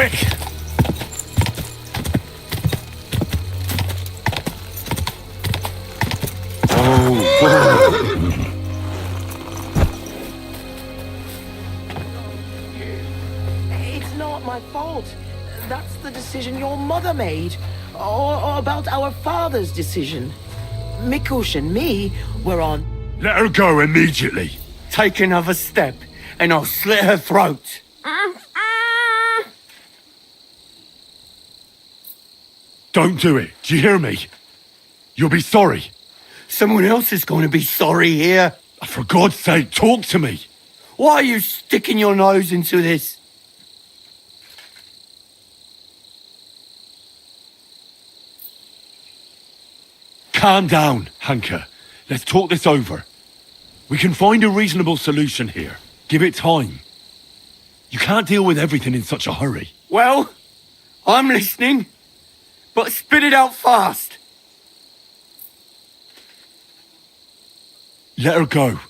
quick! It's not my fault. That's the decision your mother made. Or about our father's decision. Mikush and me were on... Let her go immediately. Take another step, and I'll slit her throat. Don't do it. Do you hear me? You'll be sorry. Someone else is going to be sorry here. For God's sake, talk to me. Why are you sticking your nose into this? Calm down, Hanka. Let's talk this over. We can find a reasonable solution here. Give it time. You can't deal with everything in such a hurry. Well, I'm listening, but spit it out fast. Let her go.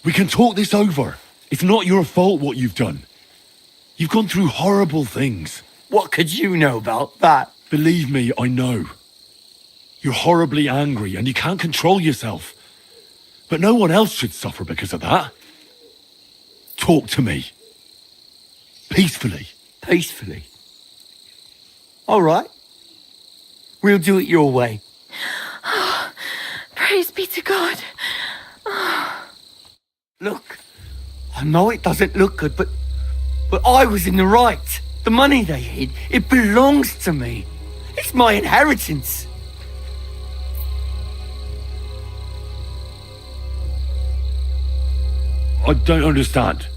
We can talk this over. It's not your fault what you've done. You've gone through horrible things. What could you know about that? Believe me, I know. You're horribly angry and you can't control yourself. But no one else should suffer because of that. Talk to me. Peacefully. Peacefully. All right. We'll do it your way. Praise be to God. Look, I know it doesn't look good, but I was in the right. The money they hid, it belongs to me. It's my inheritance. I don't understand.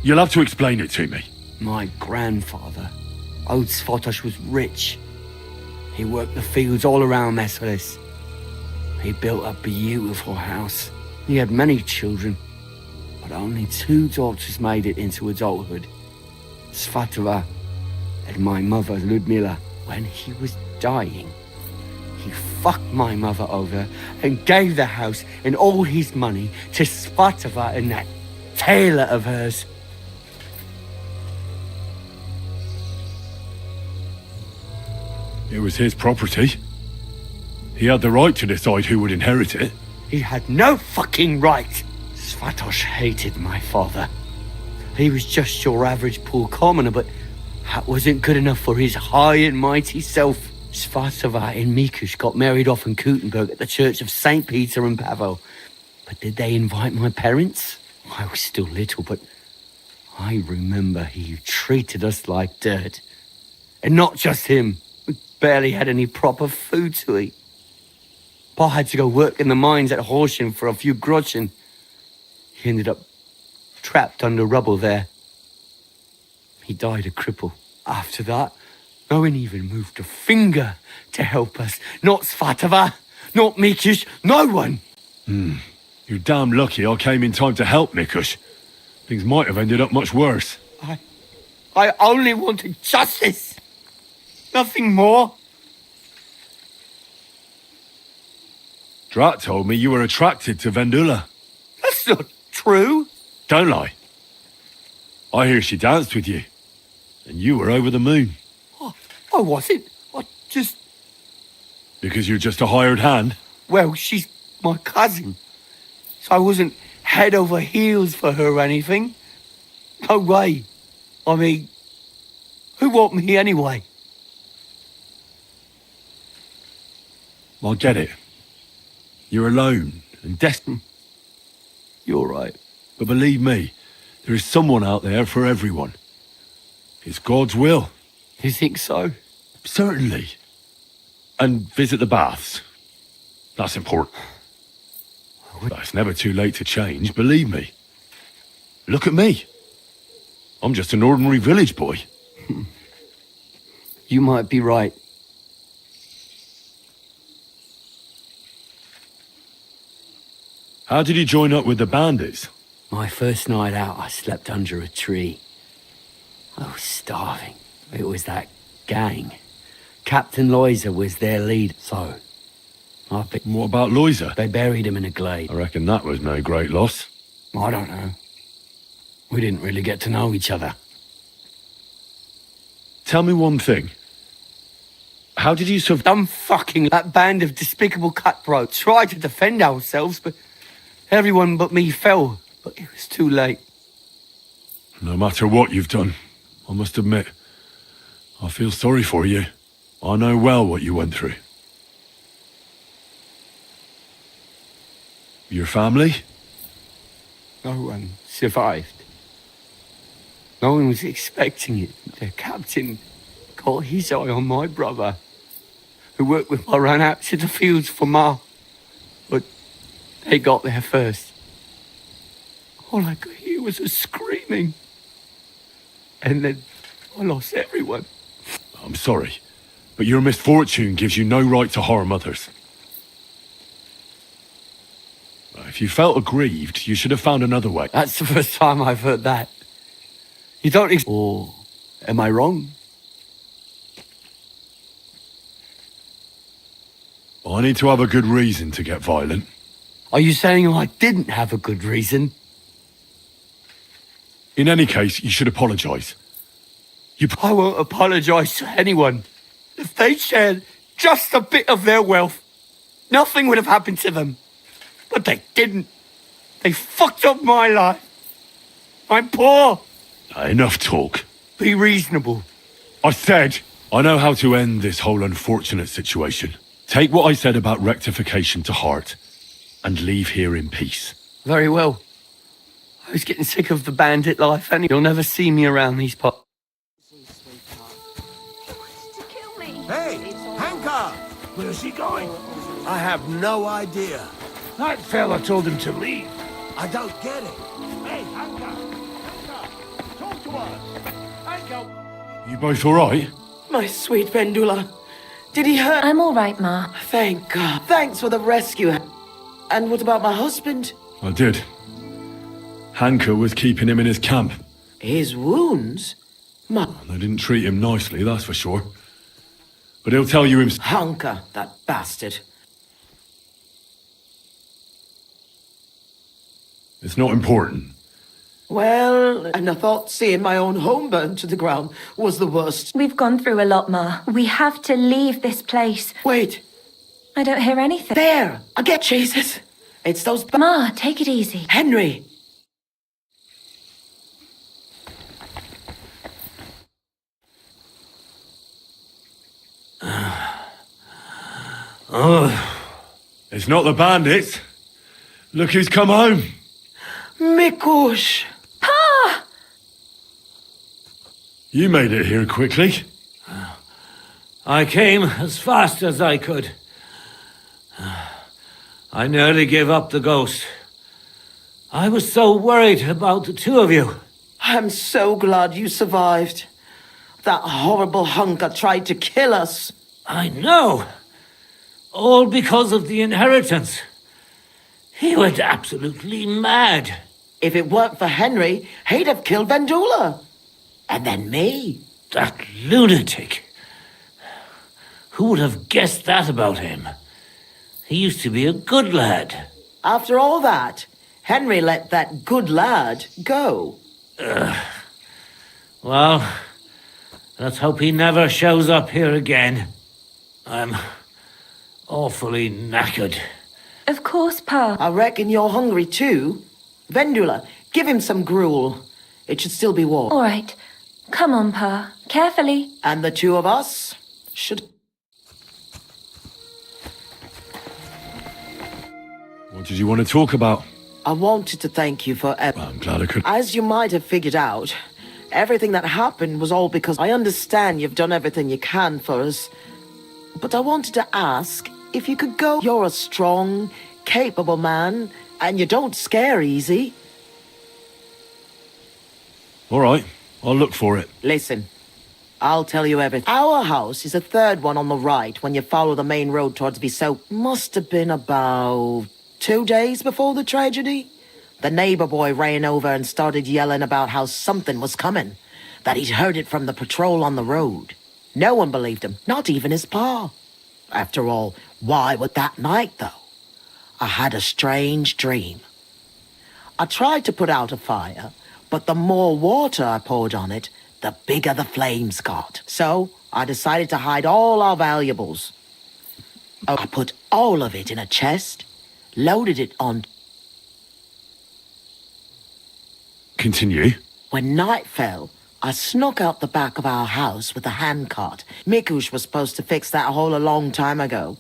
You'll have to explain it to me. My grandfather, old Svotosh, was rich. He worked the fields all around Mesolis. He built a beautiful house. He had many children, but only 2 daughters made it into adulthood. Svatova and my mother, Ludmila. When he was dying, he fucked my mother over and gave the house and all his money to Svatova and that tailor of hers. It was his property. He had the right to decide who would inherit it. He had no fucking right. Svatosh hated my father. He was just your average poor commoner, but that wasn't good enough for his high and mighty self. Svatova and Mikush got married off in Kuttenberg at the church of St. Peter and Pavel. But did they invite my parents? I was still little, but I remember he treated us like dirt. And not just him. We barely had any proper food to eat. Pa had to go work in the mines at Horsham for a few groschen. He ended up trapped under rubble there. He died a cripple. After that, no one even moved a finger to help us. Not Svatova, not Mikush, no one. You're damn lucky I came in time to help, Mikush. Things might have ended up much worse. I only wanted justice. Nothing more. Drat told me you were attracted to Vendula. That's not true. Don't lie. I hear she danced with you. And you were over the moon. I wasn't. I just... Because you're just a hired hand? Well, she's my cousin. So I wasn't head over heels for her or anything. No way. I mean, who want me anyway? I get it. You're alone and desperate. You're right. But believe me, there is someone out there for everyone. It's God's will. You think so? Certainly. And visit the baths. That's important. But it's never too late to change, believe me. Look at me. I'm just an ordinary village boy. You might be right. How did you join up with the bandits? My first night out, I slept under a tree. I was starving. It was that gang. Captain Loiser was their lead, so... What about Loiser? They buried him in a glade. I reckon that was no great loss. I don't know. We didn't really get to know each other. Tell me one thing. How did you survive? Dumb fucking that band of despicable cutthroats tried to defend ourselves, but everyone but me fell. But it was too late. No matter what you've done, I must admit, I feel sorry for you. I know well what you went through. Your family? No one survived. No one was expecting it. The captain got his eye on my brother, who worked with me, ran out to the fields for Ma. But they got there first. All I could hear was a screaming. And then I lost everyone. I'm sorry, but your misfortune gives you no right to harm others. If you felt aggrieved, you should have found another way. That's the first time I've heard that. You don't or am I wrong? I need to have a good reason to get violent. Are you saying I didn't have a good reason? In any case, you should apologize. I won't apologize to anyone. If they shared just a bit of their wealth, nothing would have happened to them. But they didn't. They fucked up my life. I'm poor. Enough talk. Be reasonable. I said, I know how to end this whole unfortunate situation. Take what I said about rectification to heart, and leave here in peace. Very well. I was getting sick of the bandit life, and you'll never see me around these parts. To kill me. Hey, Hanka! Where's he going? I have no idea. That fella told him to leave. I don't get it. Hey, Hanka! Hanka! Talk to us! Hanka! You both alright? My sweet Vendula. Did he hurt? I'm all right, Ma. Thank God. Thanks for the rescue. And what about my husband? I did. Hanka was keeping him in his camp. His wounds? They didn't treat him nicely, that's for sure. But he'll tell you himself. Hunker, that bastard. It's not important. Well, and I thought seeing my own home burned to the ground was the worst. We've gone through a lot, Ma. We have to leave this place. Wait, I don't hear anything. there! I get Jesus. It's those Ma, take it easy. Henry! It's not the bandits. Look who's come home. Mikush! Pa! You made it here quickly. I came as fast as I could. I nearly gave up the ghost. I was so worried about the two of you. I'm so glad you survived. That horrible hunker tried to kill us. I know. All because of the inheritance. He went absolutely mad. If it weren't for Henry, he'd have killed Vendula. And then me. That lunatic. Who would have guessed that about him? He used to be a good lad. After all that, Henry let that good lad go. Well, let's hope he never shows up here again. I'm awfully knackered. Of course, Pa. I reckon you're hungry too. Vendula, give him some gruel. It should still be warm. All right. Come on, Pa. Carefully. And the two of us should... What did you want to talk about? I wanted to thank you for... I'm glad I could. As you might have figured out, everything that happened was all because I understand you've done everything you can for us. But I wanted to ask if you could go. You're a strong, capable man, and you don't scare easy. All right, I'll look for it. Listen, I'll tell you everything. Our house is the third one on the right when you follow the main road towards Viso. Must have been about 2 days before the tragedy. The neighbor boy ran over and started yelling about how something was coming, that he'd heard it from the patrol on the road. No one believed him, not even his pa. After all, why would that night, though? I had a strange dream. I tried to put out a fire, but the more water I poured on it, the bigger the flames got. So I decided to hide all our valuables. I put all of it in a chest, loaded it on. Continue. When night fell, I snuck out the back of our house with a handcart. Mikush was supposed to fix that hole a long time ago.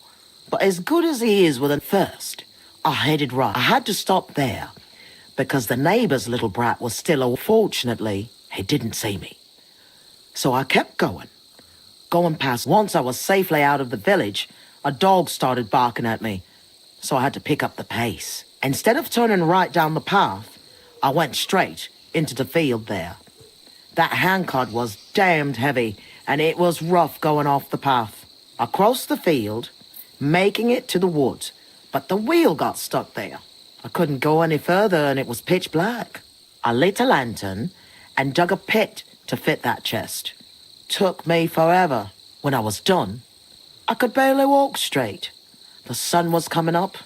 But as good as he is with it first, I headed right. I had to stop there, because the neighbor's little brat was still awake. Fortunately, he didn't see me. So I kept going past. Once I was safely out of the village, a dog started barking at me, so I had to pick up the pace. Instead of turning right down the path, I went straight into the field there. That handcart was damned heavy, and it was rough going off the path. I crossed the field, making it to the woods, but the wheel got stuck there. I couldn't go any further, and it was pitch black. I lit a lantern and dug a pit to fit that chest. Took me forever. When I was done, I could barely walk straight. The sun was coming up.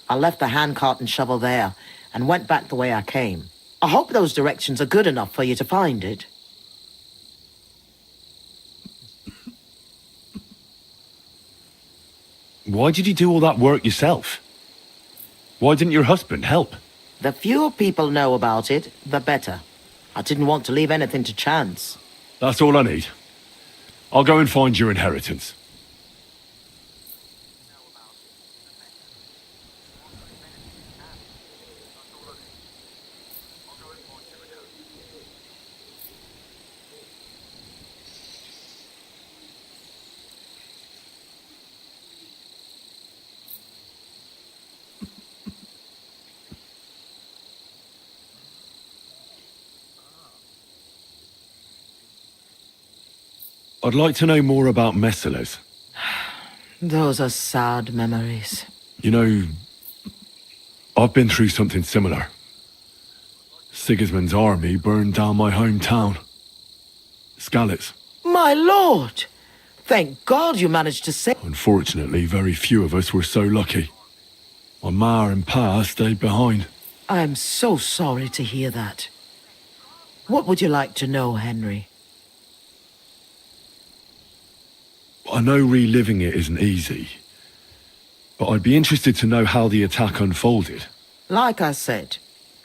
I left the handcart and shovel there and went back the way I came. I hope those directions are good enough for you to find it. Why did you do all that work yourself? Why didn't your husband help? The fewer people know about it, the better. I didn't want to leave anything to chance. That's all I need. I'll go and find your inheritance. I'd like to know more about Messales. Those are sad memories. You know, I've been through something similar. Sigismund's army burned down my hometown. Skalitz. My lord! Thank God you managed to save... Unfortunately, very few of us were so lucky. My ma and pa stayed behind. I'm so sorry to hear that. What would you like to know, Henry? I know reliving it isn't easy, but I'd be interested to know how the attack unfolded. Like I said,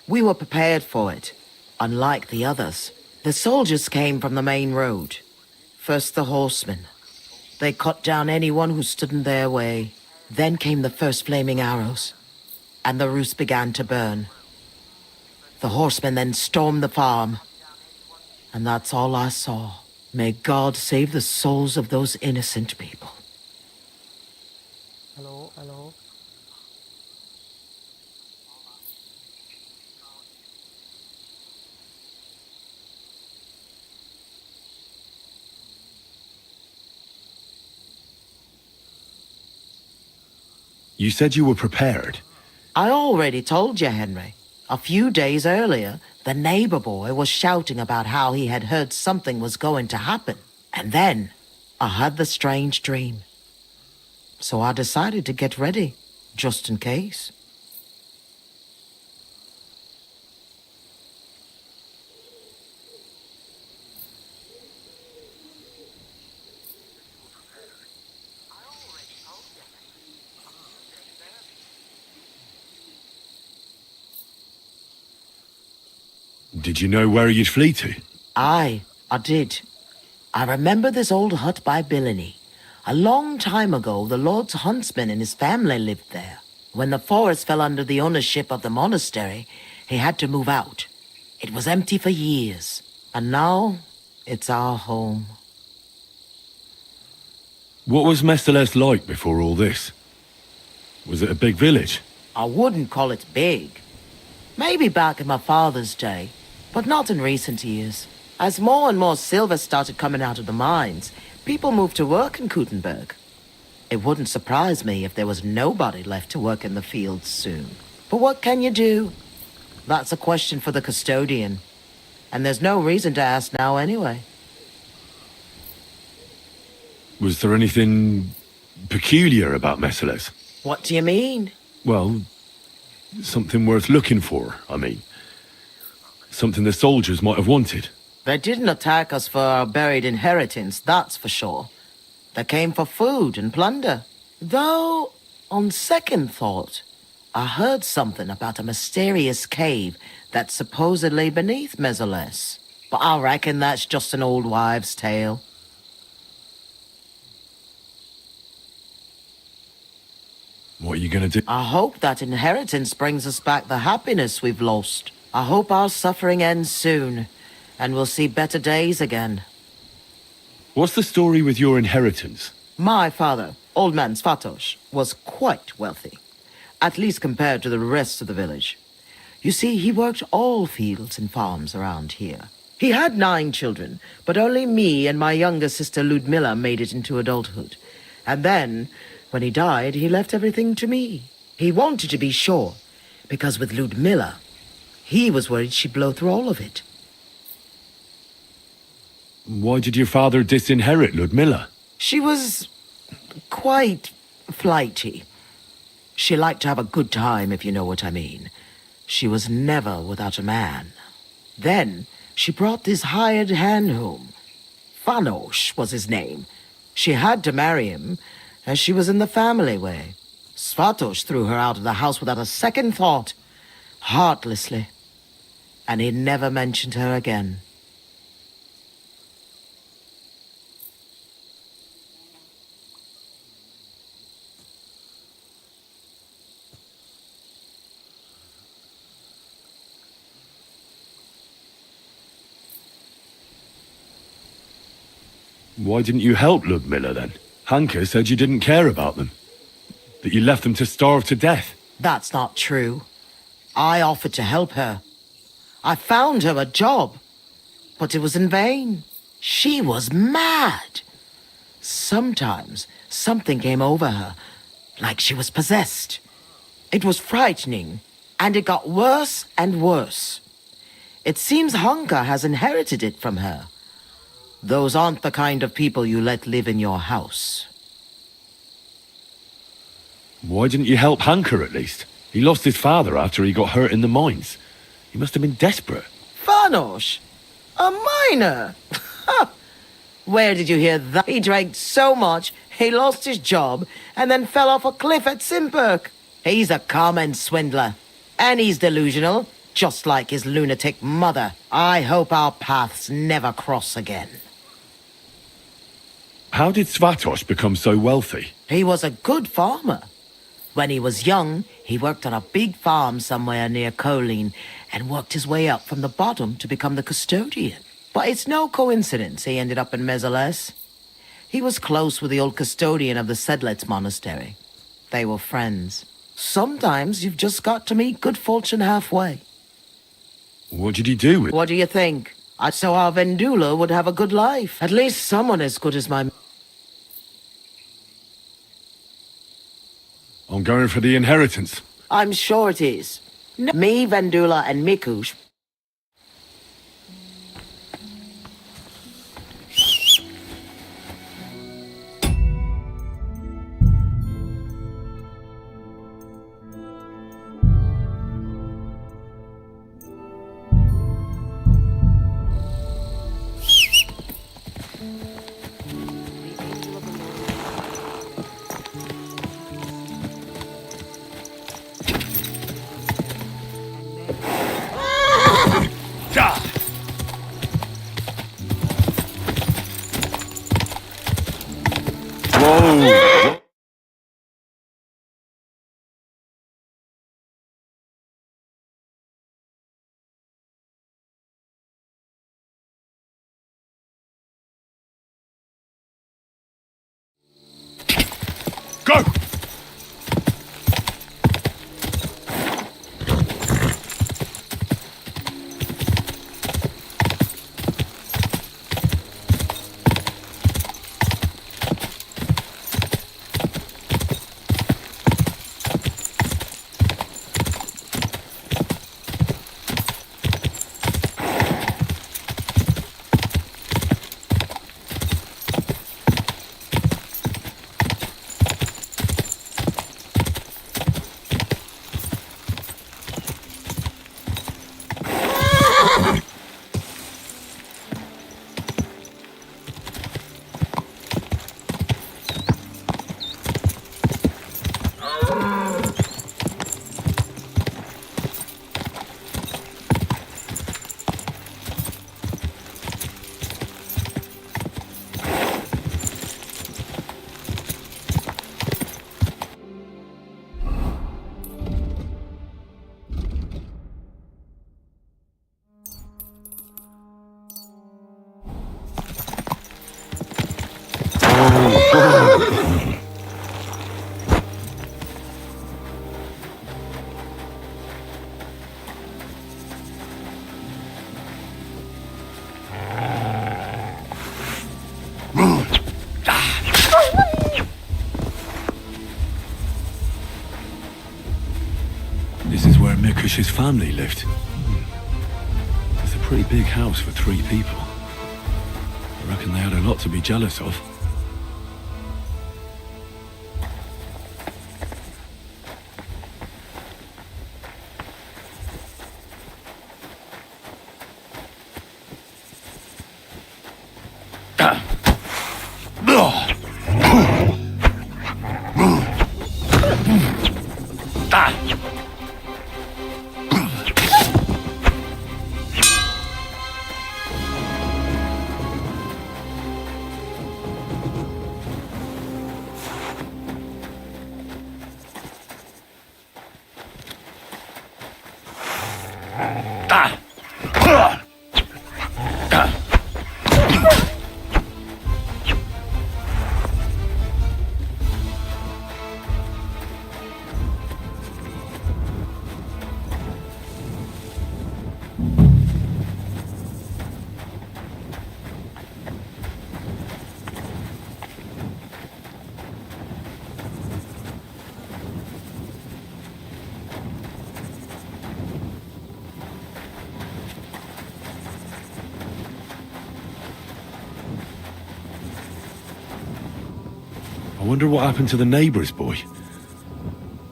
we were prepared for it, unlike the others. The soldiers came from the main road. First the horsemen. They cut down anyone who stood in their way. Then came the first flaming arrows, and the roost began to burn. The horsemen then stormed the farm, and that's all I saw. May God save the souls of those innocent people. Hello. You said you were prepared. I already told you, Henry. A few days earlier, the neighbor boy was shouting about how he had heard something was going to happen. And then, I had the strange dream. So I decided to get ready, just in case. Did you know where you'd flee to? Aye, I did. I remember this old hut by Billiny. A long time ago, the Lord's huntsman and his family lived there. When the forest fell under the ownership of the monastery, he had to move out. It was empty for years, and now it's our home. What was Messales like before all this? Was it a big village? I wouldn't call it big. Maybe back in my father's day, but not in recent years. As more and more silver started coming out of the mines, people moved to work in Kuttenberg. It wouldn't surprise me if there was nobody left to work in the fields soon. But what can you do? That's a question for the custodian. And there's no reason to ask now anyway. Was there anything peculiar about Messales? What do you mean? Well, something worth looking for, I mean. Something the soldiers might have wanted. They didn't attack us for our buried inheritance, that's for sure. They came for food and plunder. Though, on second thought, I heard something about a mysterious cave that's supposedly beneath Mesoles. But I reckon that's just an old wives' tale. What are you gonna do? I hope that inheritance brings us back the happiness we've lost. I hope our suffering ends soon, and we'll see better days again. What's the story with your inheritance? My father, old man Svatos, was quite wealthy, at least compared to the rest of the village. You see, he worked all fields and farms around here. He had 9 children, but only me and my younger sister Ludmilla made it into adulthood. And then, when he died, he left everything to me. He wanted to be sure, because with Ludmilla, he was worried she'd blow through all of it. Why did your father disinherit Ludmilla? She was quite flighty. She liked to have a good time, if you know what I mean. She was never without a man. Then she brought this hired hand home. Fanos was his name. She had to marry him, as she was in the family way. Svatos threw her out of the house without a second thought, heartlessly. And he never mentioned her again. Why didn't you help Ludmilla then? Hanka said you didn't care about them. That you left them to starve to death. That's not true. I offered to help her. I found her a job, but it was in vain. She was mad. Sometimes something came over her, like she was possessed. It was frightening, and it got worse and worse. It seems Hanka has inherited it from her. Those aren't the kind of people you let live in your house. Why didn't you help Hanka at least? He lost his father after he got hurt in the mines. He must have been desperate. Fanos? A miner? Where did you hear that? He drank so much, he lost his job, and then fell off a cliff at Simperk. He's a common swindler. And he's delusional, just like his lunatic mother. I hope our paths never cross again. How did Svatos become so wealthy? He was a good farmer. When he was young, he worked on a big farm somewhere near Colleen and worked his way up from the bottom to become the custodian. But it's no coincidence he ended up in Mesoles. He was close with the old custodian of the Sedlets monastery. They were friends. Sometimes you've just got to meet good fortune halfway. What did he do with... What do you think? I saw our Vendula would have a good life. At least someone as good as my... I'm going for the inheritance. I'm sure it is. Me, Vendula, and Mikush. Whoa! Go! Mikush's family lived. It's a pretty big house for 3 people. I reckon they had a lot to be jealous of. I wonder what happened to the neighbour's boy.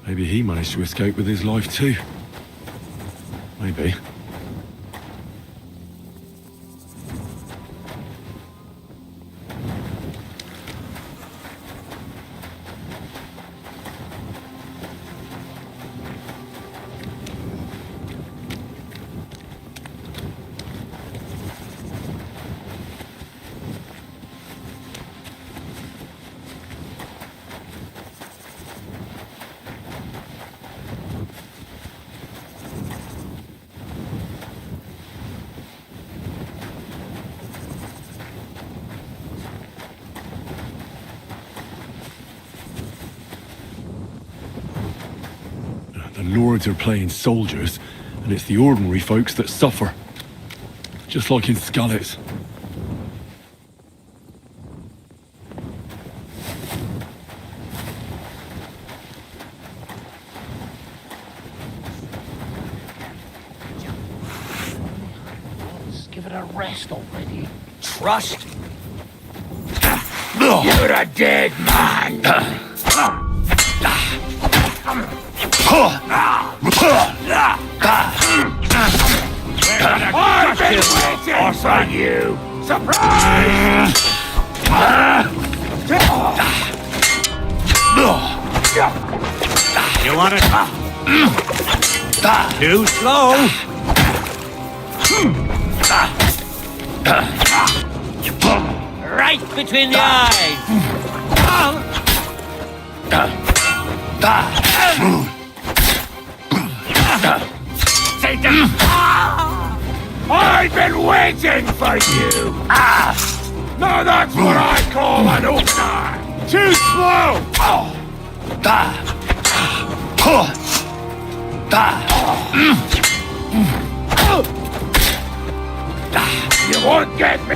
Maybe he managed to escape with his life too. Maybe. The lords are playing soldiers, and it's the ordinary folks that suffer. Just like in Skalitz. Let's give it a rest already. Trust? You're a dead man! I've been waiting for you! Surprise! You want it? Too slow. Right between the eyes. Satan! I've been waiting for you! Now that's what I call an opener! Too slow! You won't get me!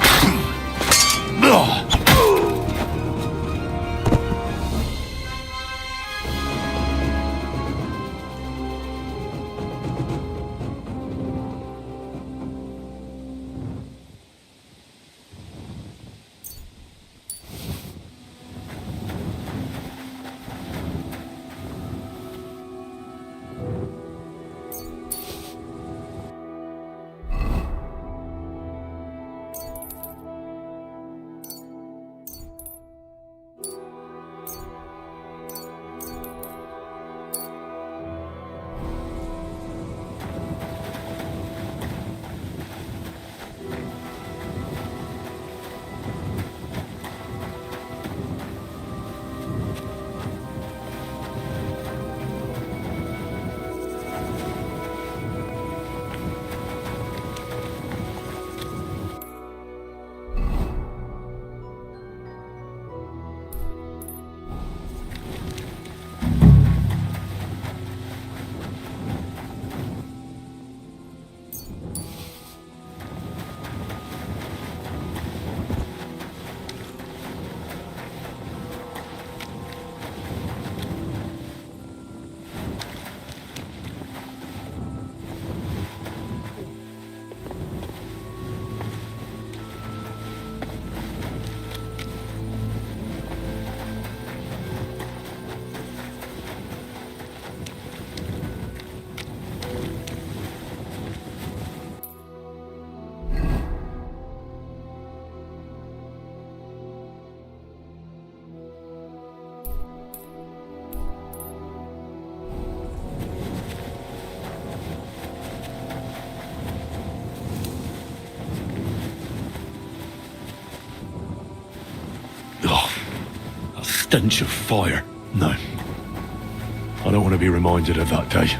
stench of fire. No. I don't want to be reminded of that day.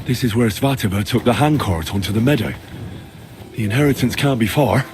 This is where Svatova took the handcart onto the meadow. The inheritance can't be far.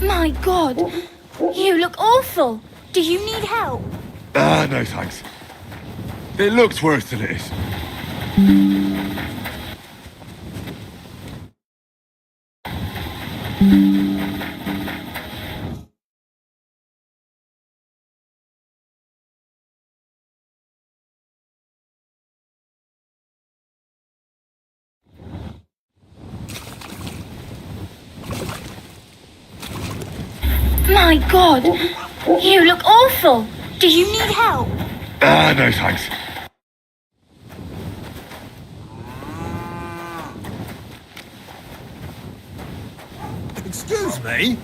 My God, you look awful. Do you need help? No thanks. It looks worse than it is. My God, you look awful. Do you need help? No thanks. Excuse me?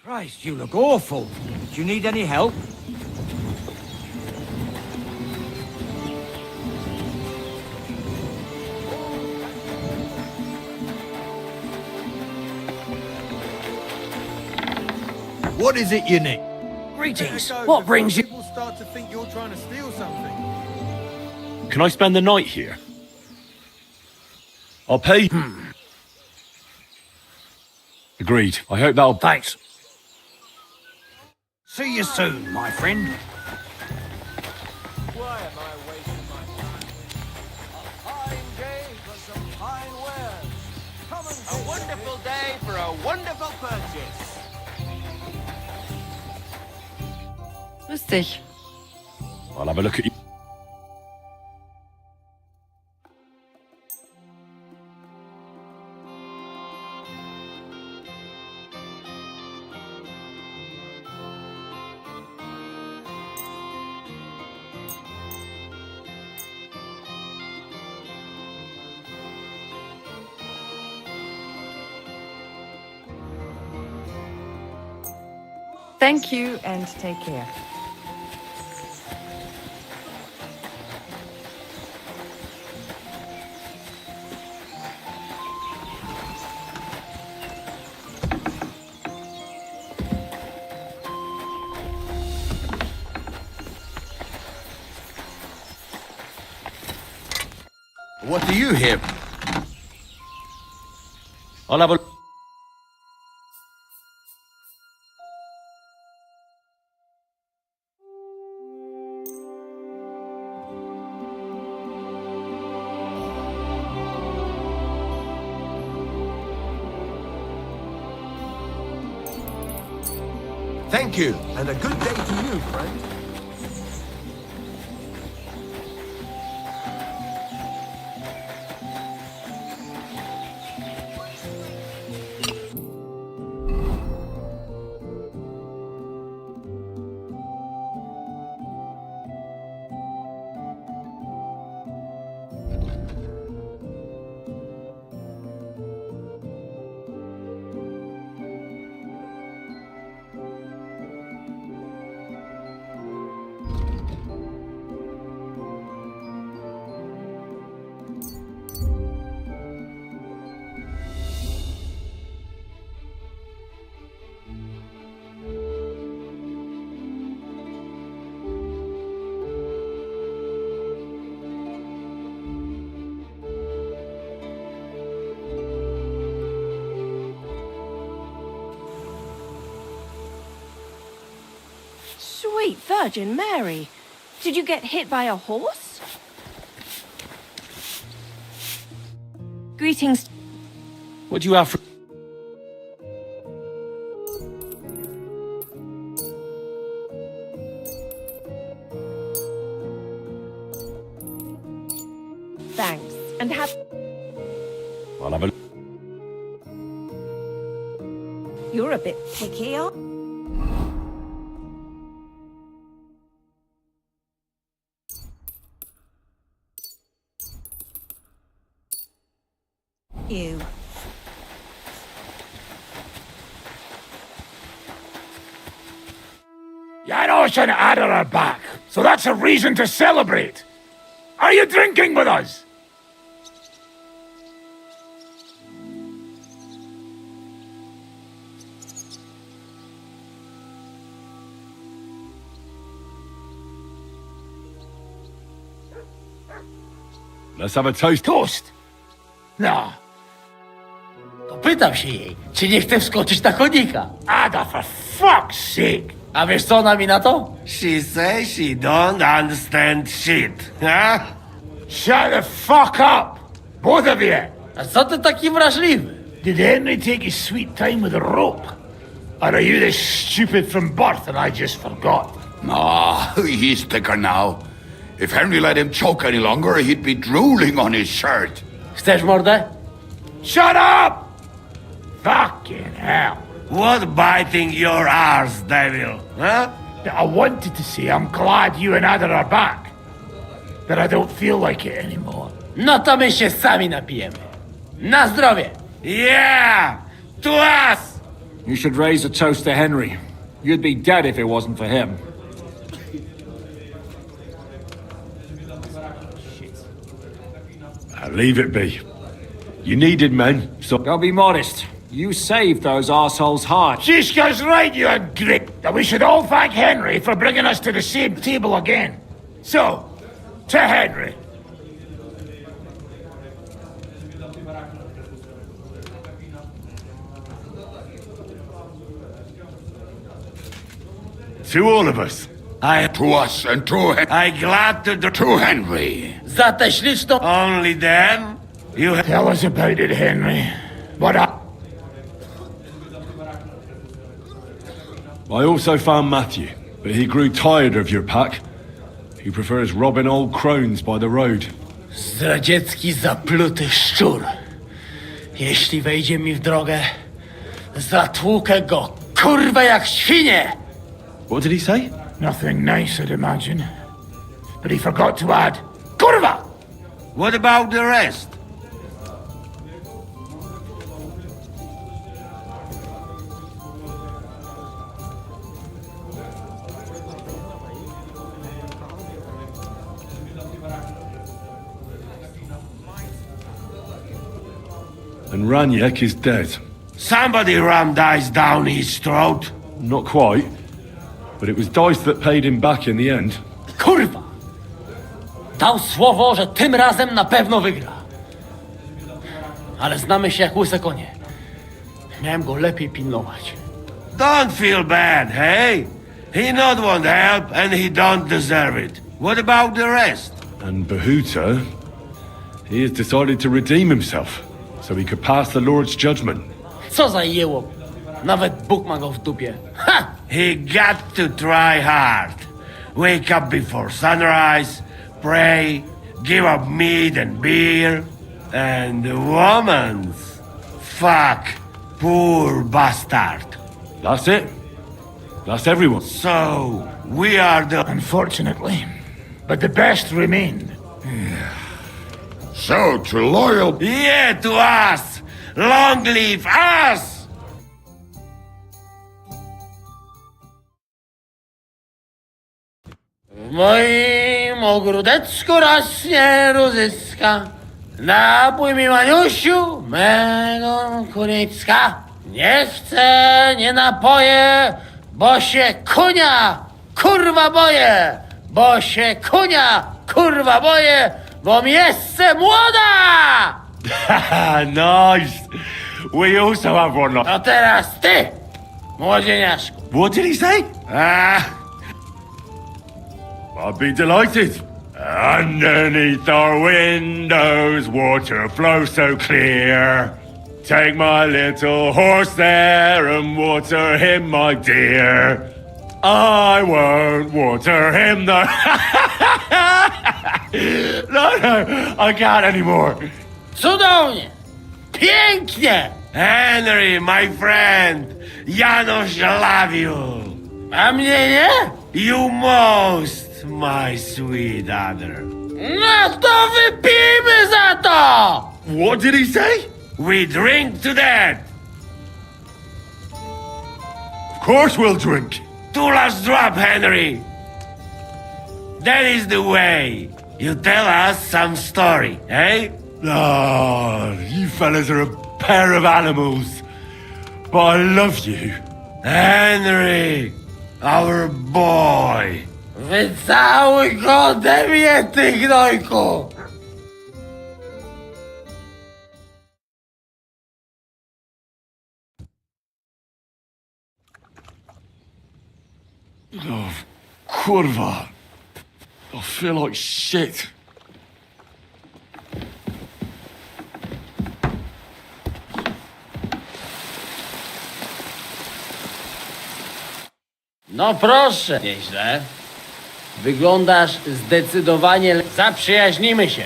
Christ, you look awful. Do you need any help? What is it you need? Greetings. What brings you? People start to think you're trying to steal something. Can I spend the night here? I'll pay. Agreed. I hope that'll. Thanks. See you soon, my friend. Why am I wasting my time? A fine day for some fine wares. Come and A wonderful day for a wonderful purchase. Lustig. I'll have a look at you. Thank you and take care. What do you here? I'll have a. Thank you, and a good day to you, friend. Sweet Virgin Mary! Did you get hit by a horse? Greetings. What do you have for? Thanks. And have... I'll have a. You're a bit picky, aren't you? Janos and Ada are back, so that's a reason to celebrate. Are you drinking with us? Let's have a toast. Toast? No. To pytam się jej, czy nie chce wskoczyć na konika. Ada, for fuck's sake! A wiesz co ona mi na to? She says she don't understand shit, huh? Shut the fuck up! Both of you! A co ty taki wrażliwy? Did Henry take his sweet time with a rope? Or are you this stupid from birth and I just forgot? No, he's thicker now. If Henry let him choke any longer, he'd be drooling on his shirt. Chcesz mordę? Shut up! Fucking hell. What biting your arse, devil, huh? I wanted to say I'm glad you and Ada are back. But I don't feel like it anymore. No to my się sami napijemy. Na zdrowie! Yeah! To us! You should raise a toast to Henry. You'd be dead if it wasn't for him. Leave it be. You needed men, so... Don't be modest. You saved those assholes' hearts. Shishka's right, you grit. That we should all thank Henry for bringing us to the same table again. So, to Henry. To all of us. To us and to I glad to do... to Henry. Za tę śliczną... Only then you Tell us about it, Henry. What up? I also found Matthew, but he grew tired of your pack. He prefers robbing old crones by the road. Zdradziecki, zapluty szczur. Jeśli wejdzie mi w drogę, zatłukę go, kurwa, jak świnie! What did he say? Nothing nice, I'd imagine. But he forgot to add, Kurva! What about the rest? And Raniek is dead. Somebody rammed dice down his throat. Not quite, but it was dice that paid him back in the end. Kurwa! Dał słowo, że tym razem na pewno wygra. Ale znamy się jak łyse konie. Miałem go lepiej pilnować. Don't feel bad, hey? He not want help and he don't deserve it. What about the rest? And Bahuta, he has decided to redeem himself, so he could pass the Lord's judgment. Co za jełop. Nawet Bóg ma go w dupie. Ha! He got to try hard. Wake up before sunrise, pray, give up meat and beer, and the woman's. Fuck, poor bastard. That's it. That's everyone. So, we are the... Unfortunately. But the best remain. So, to loyal... Yeah, to us! Long live us! W moim ogródeczku rośnie różyska. Napój mi, Maniusiu, mego kunicka. Nie chcę, nie napoję, bo się kunia, kurwa boję. Bo się kunia, kurwa boję, bo miejsce młoda! Nice. We also have one. To teraz ty, młodzieniaszku. What did he say? I'd be delighted. Underneath our windows, water flows so clear. Take my little horse there and water him, my dear. I won't water him though. No, I can't anymore. Cudownie, pięknie. Henry, my friend, Janusz love you. A mnie nie? You most, my sweet other. No to wypijmy za to! What did he say? We drink to that. Of course we'll drink. Two last drop, Henry. That is the way. You tell us some story, eh? Ah, you fellas are a pair of animals. But I love you. Henry, our boy. Wycałuj go ode mnie, ty gnojku! Oh, kurwa. I feel like shit. No proszę. Nieźle. Wyglądasz zdecydowanie zaprzyjaźnimy się.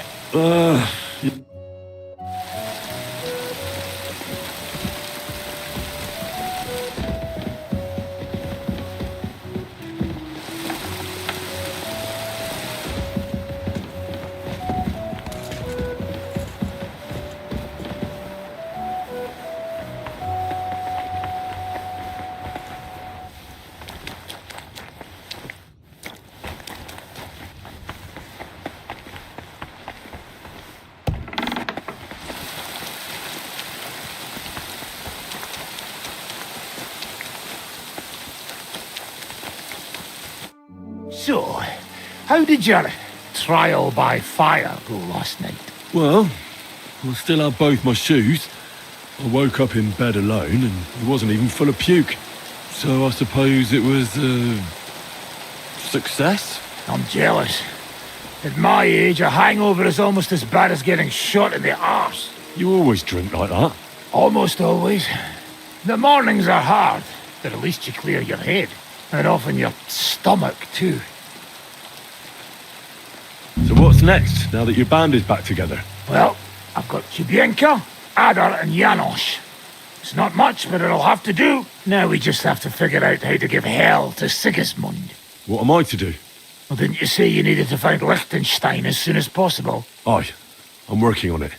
So, how did your trial by fire go last night? Well, I still have both my shoes. I woke up in bed alone and it wasn't even full of puke. So I suppose it was a success? I'm jealous. At my age, a hangover is almost as bad as getting shot in the arse. You always drink like that? Almost always. The mornings are hard, but at least you clear your head. And often your stomach, too. So what's next, now that your band is back together? Well, I've got Chubienka, Adar, and Janosch. It's not much, but it'll have to do. Now we just have to figure out how to give hell to Sigismund. What am I to do? Well, didn't you say you needed to find Liechtenstein as soon as possible? Aye, I'm working on it.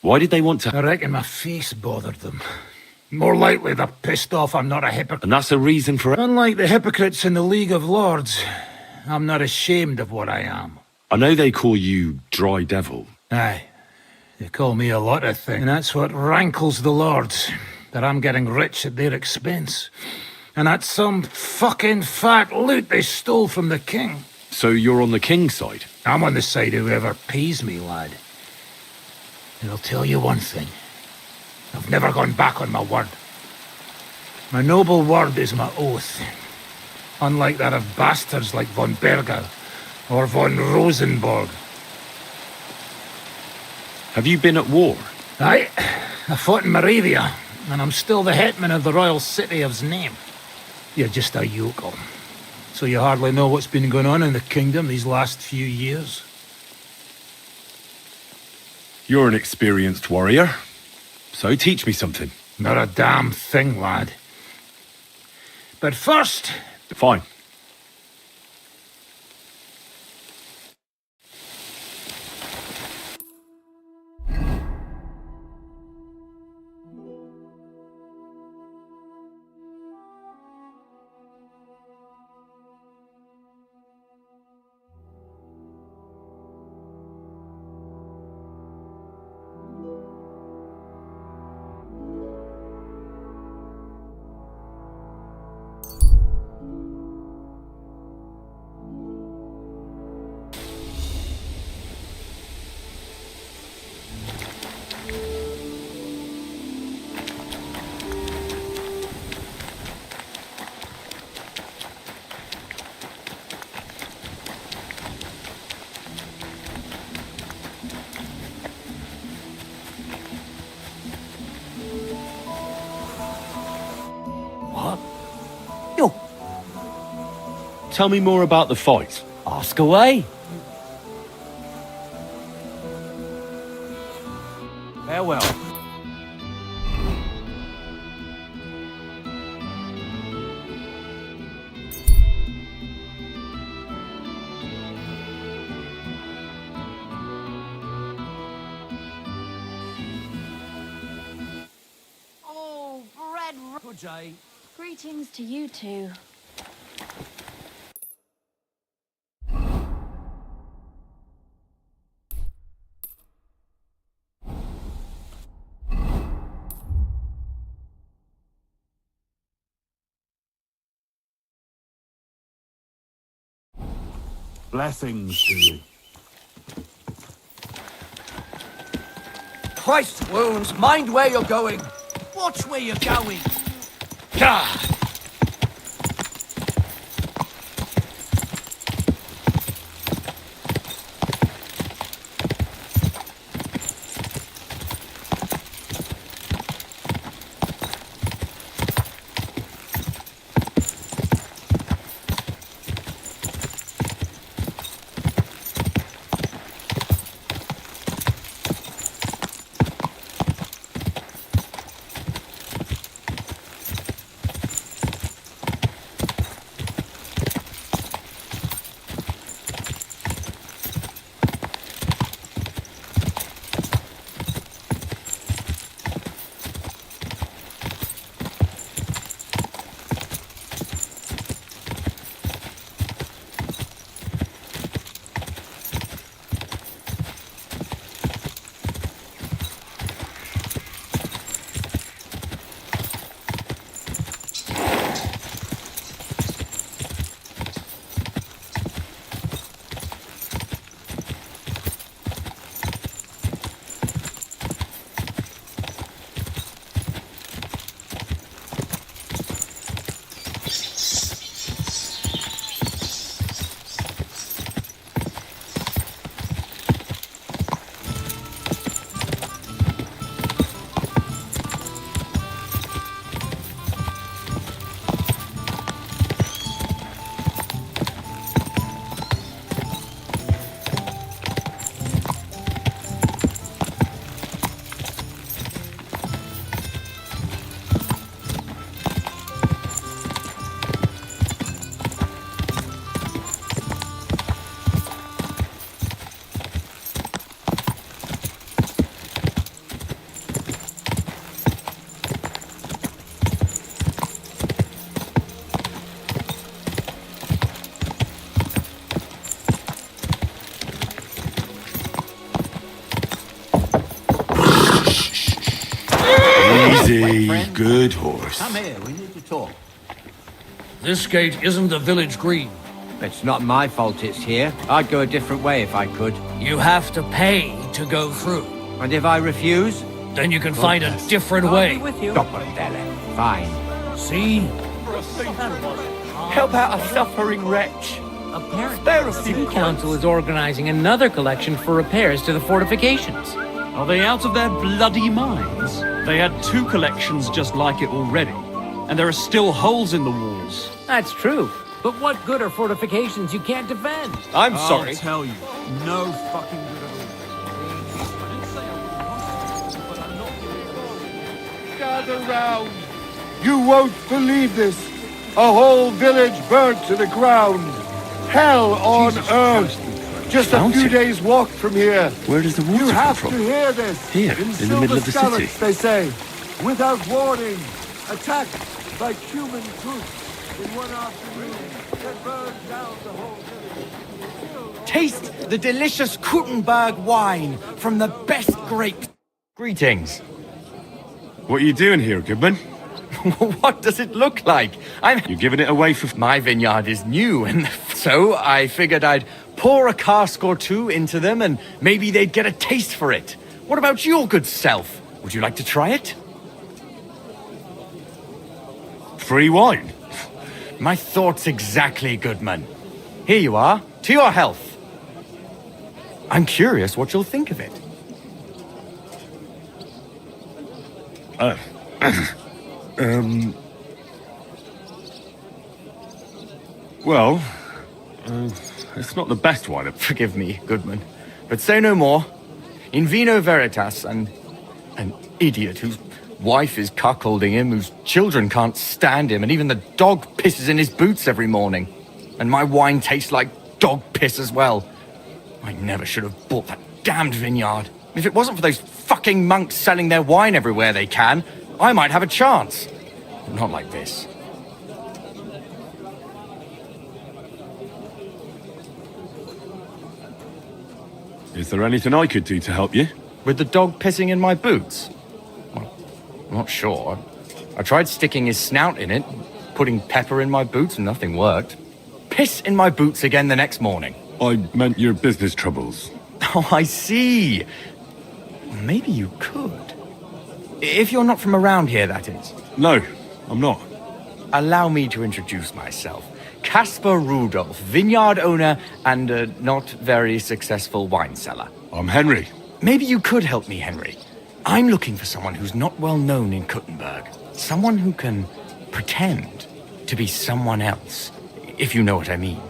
Why did they want to... I reckon my face bothered them. More likely they're pissed off I'm not a hypocrite. And that's a reason for it? Unlike the hypocrites in the League of Lords, I'm not ashamed of what I am. I know they call you Dry Devil. Aye. They call me a lot of things. And that's what rankles the Lords. That I'm getting rich at their expense. And that's some fucking fat loot they stole from the king. So you're on the king's side? I'm on the side of whoever pays me, lad. And I'll tell you one thing. I've never gone back on my word. My noble word is my oath. Unlike that of bastards like von Berger or von Rosenborg. Have you been at war? Aye. I fought in Moravia, and I'm still the hetman of the royal city of Znaim. You're just a yokel. So you hardly know what's been going on in the kingdom these last few years. You're an experienced warrior. So teach me something. Not a damn thing, lad. But first... Fine. Tell me more about the fight. Ask away. Farewell. Oh, bread. Good day. Greetings to you two. Blessings to you. Christ wounds, mind where you're going. Watch where you're going. God! brave, good horse. Come here, we need to talk. This gate isn't the village green. It's not my fault it's here. I'd go a different way if I could. You have to pay to go through. And if I refuse? Then you can find a different way. Fine. See? Help out a suffering wretch. Apparently, the city council is organizing another collection for repairs to the fortifications. Are they out of their bloody minds? They had 2 collections just like it already, and there are still holes in the walls. That's true. But what good are fortifications you can't defend? I'm sorry. I'll tell you, no fucking good at all. Gather round. You won't believe this. A whole village burnt to the ground. Hell on earth. Just a few days' walk from here. Where does the water You come have from? to hear this. Here, in the middle of the city. They say, without warning, attacked by human troops in one afternoon that burned down the whole village. Taste the delicious Kuttenberg wine from the best grapes. Greetings. What are you doing here, Goodman? What does it look like? You're giving it away for... My vineyard is new, and so I figured I'd pour a cask or 2 into them, and maybe they'd get a taste for it. What about your good self? Would you like to try it? Free wine? My thoughts exactly, Goodman. Here you are. To your health. I'm curious what you'll think of it. Well, it's not the best wine. Forgive me, Goodman, but say no more. In vino veritas, and an idiot whose wife is cuckolding him, whose children can't stand him, and even the dog pisses in his boots every morning. And my wine tastes like dog piss as well. I never should have bought that damned vineyard. If it wasn't for those fucking monks selling their wine everywhere they can, I might have a chance. Not like this. Is there anything I could do to help you? With the dog pissing in my boots? Well, I'm not sure. I tried sticking his snout in it, putting pepper in my boots, and nothing worked. Piss in my boots again the next morning. I meant your business troubles. Oh, I see. Maybe you could. If you're not from around here, that is. No, I'm not. Allow me to introduce myself. Caspar Rudolph, vineyard owner and a not very successful wine seller. I'm Henry. Maybe you could help me, Henry. I'm looking for someone who's not well known in Kuttenberg. Someone who can pretend to be someone else, if you know what I mean.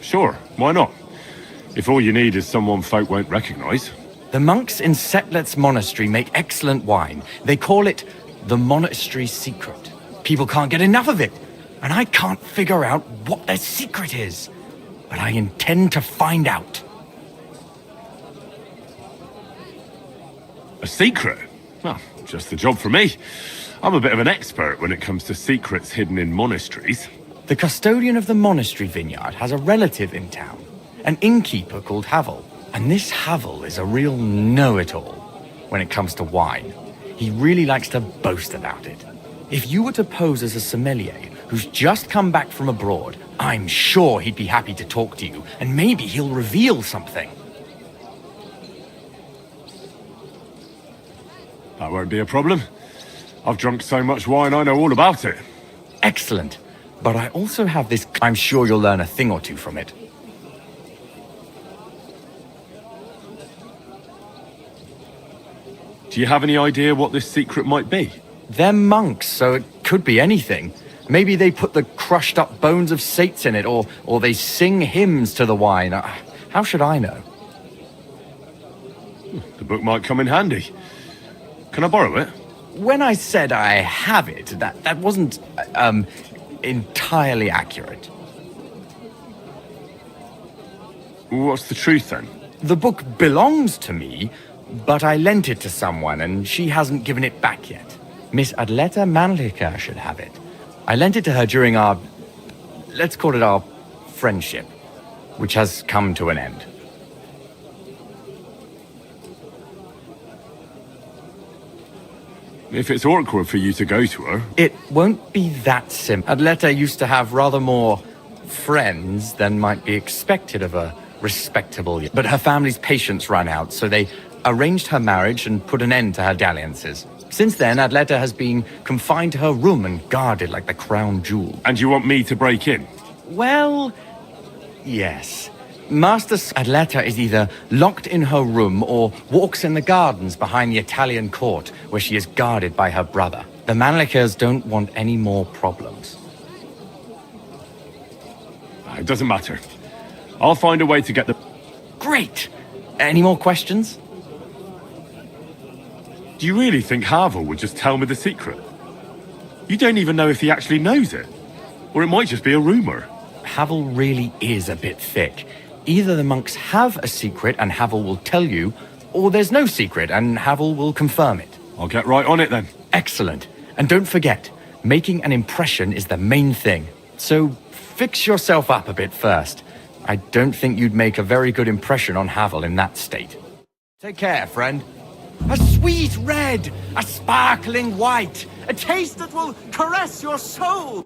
Sure, why not? If all you need is someone folk won't recognize. The monks in Setlet's monastery make excellent wine. They call it the monastery secret. People can't get enough of it, and I can't figure out what their secret is. But I intend to find out. A secret? Well, just the job for me. I'm a bit of an expert when it comes to secrets hidden in monasteries. The custodian of the monastery vineyard has a relative in town, an innkeeper called Havel. And this Havel is a real know-it-all when it comes to wine. He really likes to boast about it. If you were to pose as a sommelier who's just come back from abroad, I'm sure he'd be happy to talk to you, and maybe he'll reveal something. That won't be a problem. I've drunk so much wine I know all about it. Excellent. But I also have this... I'm sure you'll learn a thing or two from it. Do you have any idea what this secret might be? They're monks, so it could be anything. Maybe they put the crushed up bones of saints in it, or they sing hymns to the wine. How should I know? The book might come in handy. Can I borrow it? When I said I have it, that wasn't, entirely accurate. What's the truth, then? The book belongs to me, but I lent it to someone, and she hasn't given it back yet. Miss Adleta Manlica should have it. I lent it to her during our... let's call it our friendship, which has come to an end. If it's awkward for you to go to her... It won't be that simple. Adleta used to have rather more friends than might be expected of a respectable... But her family's patience ran out, so they arranged her marriage and put an end to her dalliances. Since then, Adleta has been confined to her room and guarded like the crown jewel. And you want me to break in? Well, yes. Master Adleta is either locked in her room or walks in the gardens behind the Italian court, where she is guarded by her brother. The Manlikers don't want any more problems. It doesn't matter. I'll find a way to get the... Great! Any more questions? Do you really think Havel would just tell me the secret? You don't even know if he actually knows it. Or it might just be a rumor. Havel really is a bit thick. Either the monks have a secret and Havel will tell you, or there's no secret and Havel will confirm it. I'll get right on it then. Excellent. And don't forget, making an impression is the main thing. So fix yourself up a bit first. I don't think you'd make a very good impression on Havel in that state. Take care, friend. A sweet red, a sparkling white, a taste that will caress your soul.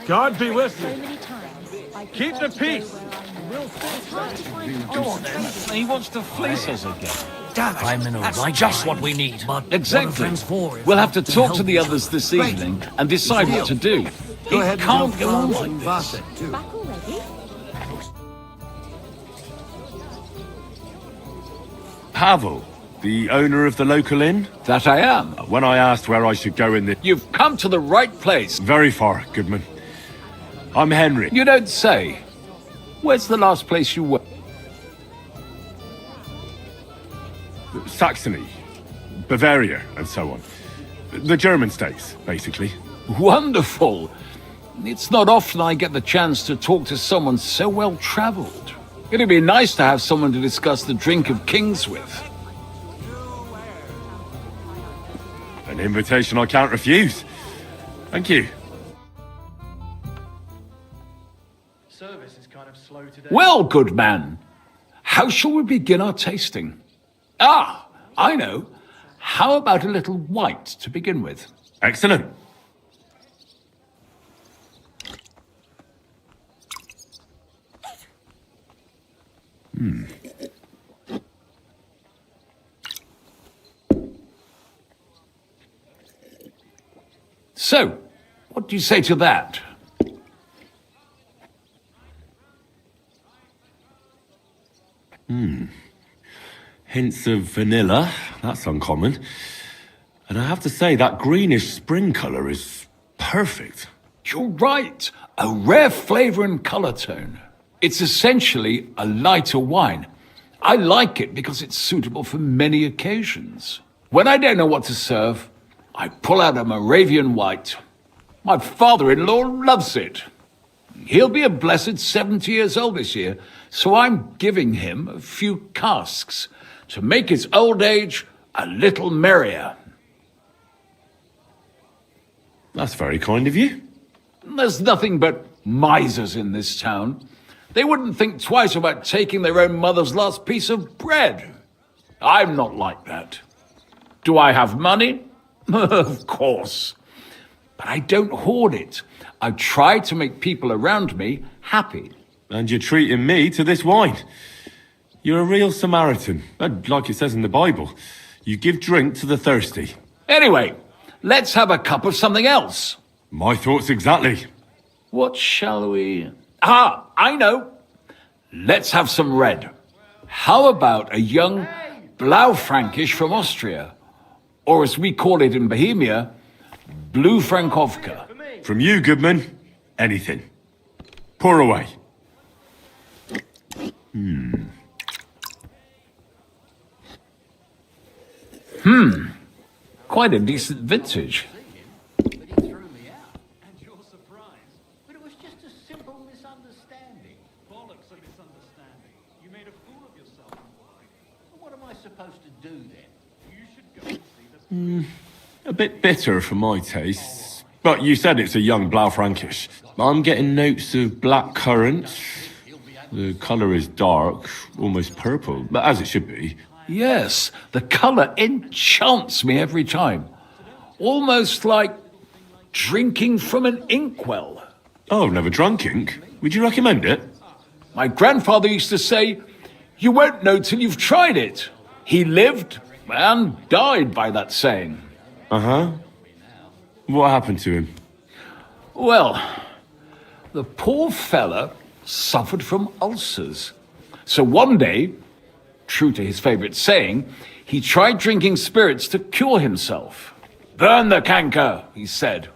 God be with you. Keep the peace. Go on then. He wants to fleece us again. Damn it. I'm in a right just what we need. But Exactly. We'll have to talk to the others this evening and decide what to do. Go ahead It and can't help go on Franz like and this. Vasek, too. Back already? Havel, the owner of the local inn? That I am. When I asked where I should go in the... You've come to the right place. Very far, Goodman. I'm Henry. You don't say. Where's the last place you were? Saxony, Bavaria, and so on. The German states, basically. Wonderful. It's not often I get the chance to talk to someone so well-traveled. It'd be nice to have someone to discuss the drink of kings with. An invitation I can't refuse. Thank you. Service is kind of slow Well, good man, how shall we begin our tasting? Ah, I know. How about a little white to begin with? Excellent. So, what do you say to that? Hints of vanilla. That's uncommon. And I have to say, that greenish spring colour is perfect. You're right. A rare flavour and colour tone. It's essentially a lighter wine. I like it because it's suitable for many occasions. When I don't know what to serve, I pull out a Moravian white. My father-in-law loves it. He'll be a blessed 70 years old this year, so I'm giving him a few casks to make his old age a little merrier. That's very kind of you. There's nothing but misers in this town. They wouldn't think twice about taking their own mother's last piece of bread. I'm not like that. Do I have money? Of course. But I don't hoard it. I try to make people around me happy. And you're treating me to this wine. You're a real Samaritan. And like it says in the Bible, you give drink to the thirsty. Anyway, let's have a cup of something else. My thoughts exactly. What shall we... Ah, I know. Let's have some red. How about a young Blaufränkisch from Austria? Or as we call it in Bohemia, Blue Frankovka. From you, Goodman, anything. Pour away. Quite a decent vintage. A bit bitter for my tastes. But you said it's a young Blaufränkisch. I'm getting notes of black currants. The colour is dark, almost purple, but as it should be. Yes, the colour enchants me every time. Almost like drinking from an inkwell. Oh, I've never drunk ink. Would you recommend it? My grandfather used to say, you won't know till you've tried it. He lived and died by that saying. Uh-huh. What happened to him? Well, the poor fella suffered from ulcers. So one day, true to his favourite saying, he tried drinking spirits to cure himself. Burn the canker, he said.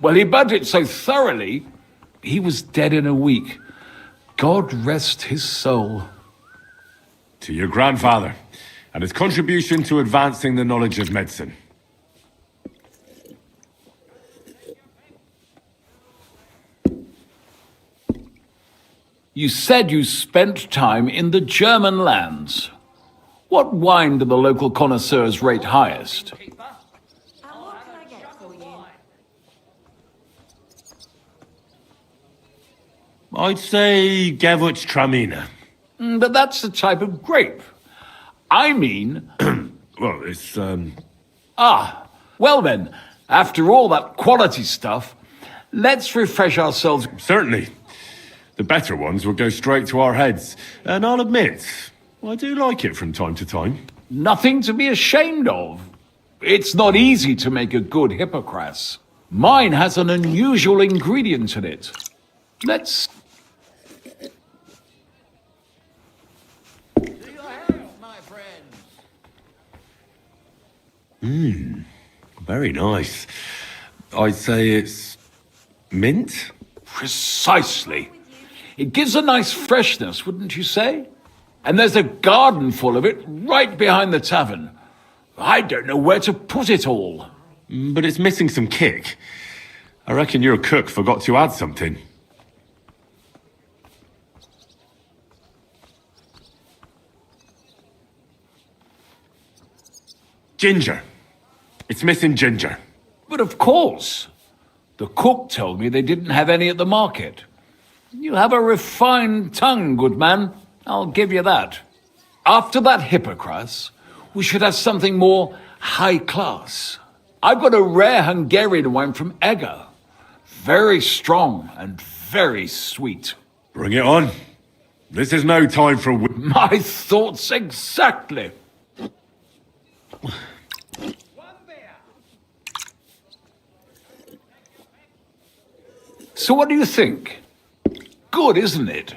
Well, he burnt it so thoroughly, he was dead in a week. God rest his soul. To your grandfather and his contribution to advancing the knowledge of medicine. You said you spent time in the German lands. What wine do the local connoisseurs rate highest? I'd say Gewürztraminer. But that's the type of grape. I mean... Well, it's, Ah, well then, after all that quality stuff, let's refresh ourselves. Certainly. The better ones will go straight to our heads. And I'll admit, I do like it from time to time. Nothing to be ashamed of. It's not easy to make a good Hippocras. Mine has an unusual ingredient in it. Let's... Very nice. I'd say it's mint? Precisely. It gives a nice freshness, wouldn't you say? And there's a garden full of it right behind the tavern. I don't know where to put it all. But it's missing some kick. I reckon your cook forgot to add something. Ginger. It's missing ginger. But of course. The cook told me they didn't have any at the market. You have a refined tongue, good man. I'll give you that. After that Hippocras, we should have something more high class. I've got a rare Hungarian wine from Eger. Very strong and very sweet. Bring it on. This is no time for... My thoughts exactly. So what do you think? Good, isn't it?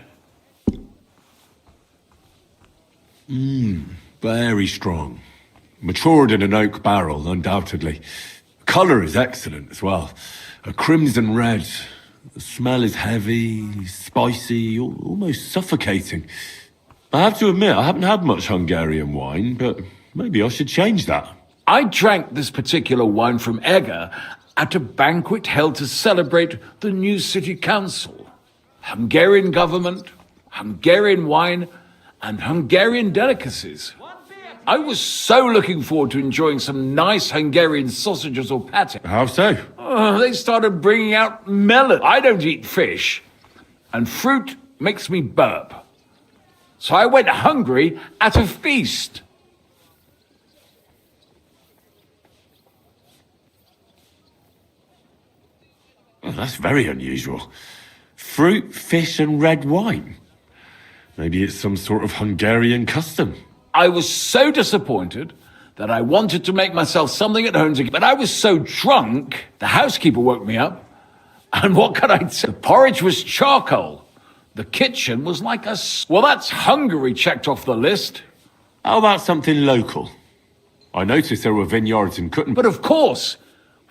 Very strong. Matured in an oak barrel, undoubtedly. Colour is excellent as well. A crimson red. The smell is heavy, spicy, almost suffocating. I have to admit, I haven't had much Hungarian wine, but maybe I should change that. I drank this particular wine from Eger at a banquet held to celebrate the new city council. Hungarian government, Hungarian wine, and Hungarian delicacies. I was so looking forward to enjoying some nice Hungarian sausages or pate. How so? They started bringing out melon. I don't eat fish, and fruit makes me burp. So I went hungry at a feast. Well, that's very unusual. Fruit, fish, and red wine. Maybe it's some sort of Hungarian custom. I was so disappointed that I wanted to make myself something at home to get, but I was so drunk, the housekeeper woke me up. And what could I say? The porridge was charcoal. The kitchen was like a... Well, that's Hungary checked off the list. How about something local? I noticed there were vineyards in Kuttenberg. But of course,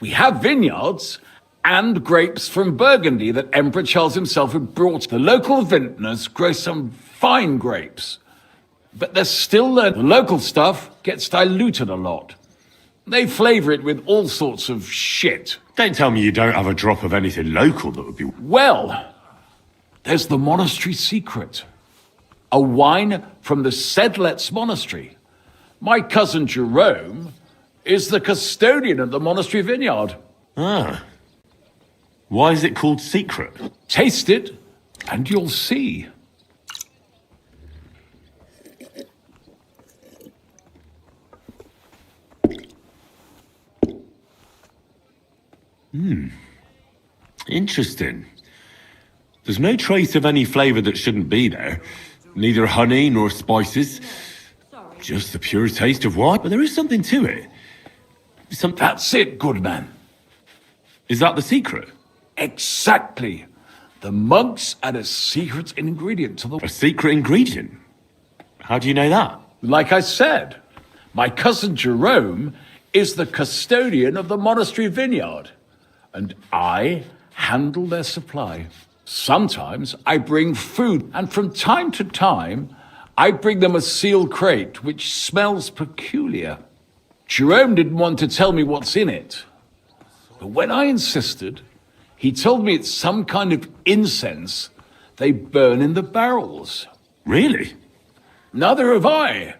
we have vineyards and grapes from Burgundy that Emperor Charles himself had brought. The local vintners grow some fine grapes. But they're still the local stuff gets diluted a lot. They flavor it with all sorts of shit. Don't tell me you don't have a drop of anything local that would be... Well, there's the monastery secret. A wine from the Sedlets monastery. My cousin Jerome is the custodian of the monastery vineyard. Ah. Why is it called secret? Taste it, and you'll see. Interesting. There's no trace of any flavour that shouldn't be there. Neither honey nor spices. Just the pure taste of wine. But there is something to it. That's it, good man. Is that the secret? Exactly. The monks add a secret ingredient to the... A secret ingredient? How do you know that? Like I said, my cousin Jerome is the custodian of the monastery vineyard. And I handle their supply. Sometimes I bring food, and from time to time, I bring them a sealed crate which smells peculiar. Jerome didn't want to tell me what's in it. But when I insisted, he told me it's some kind of incense they burn in the barrels. Really? Neither have I.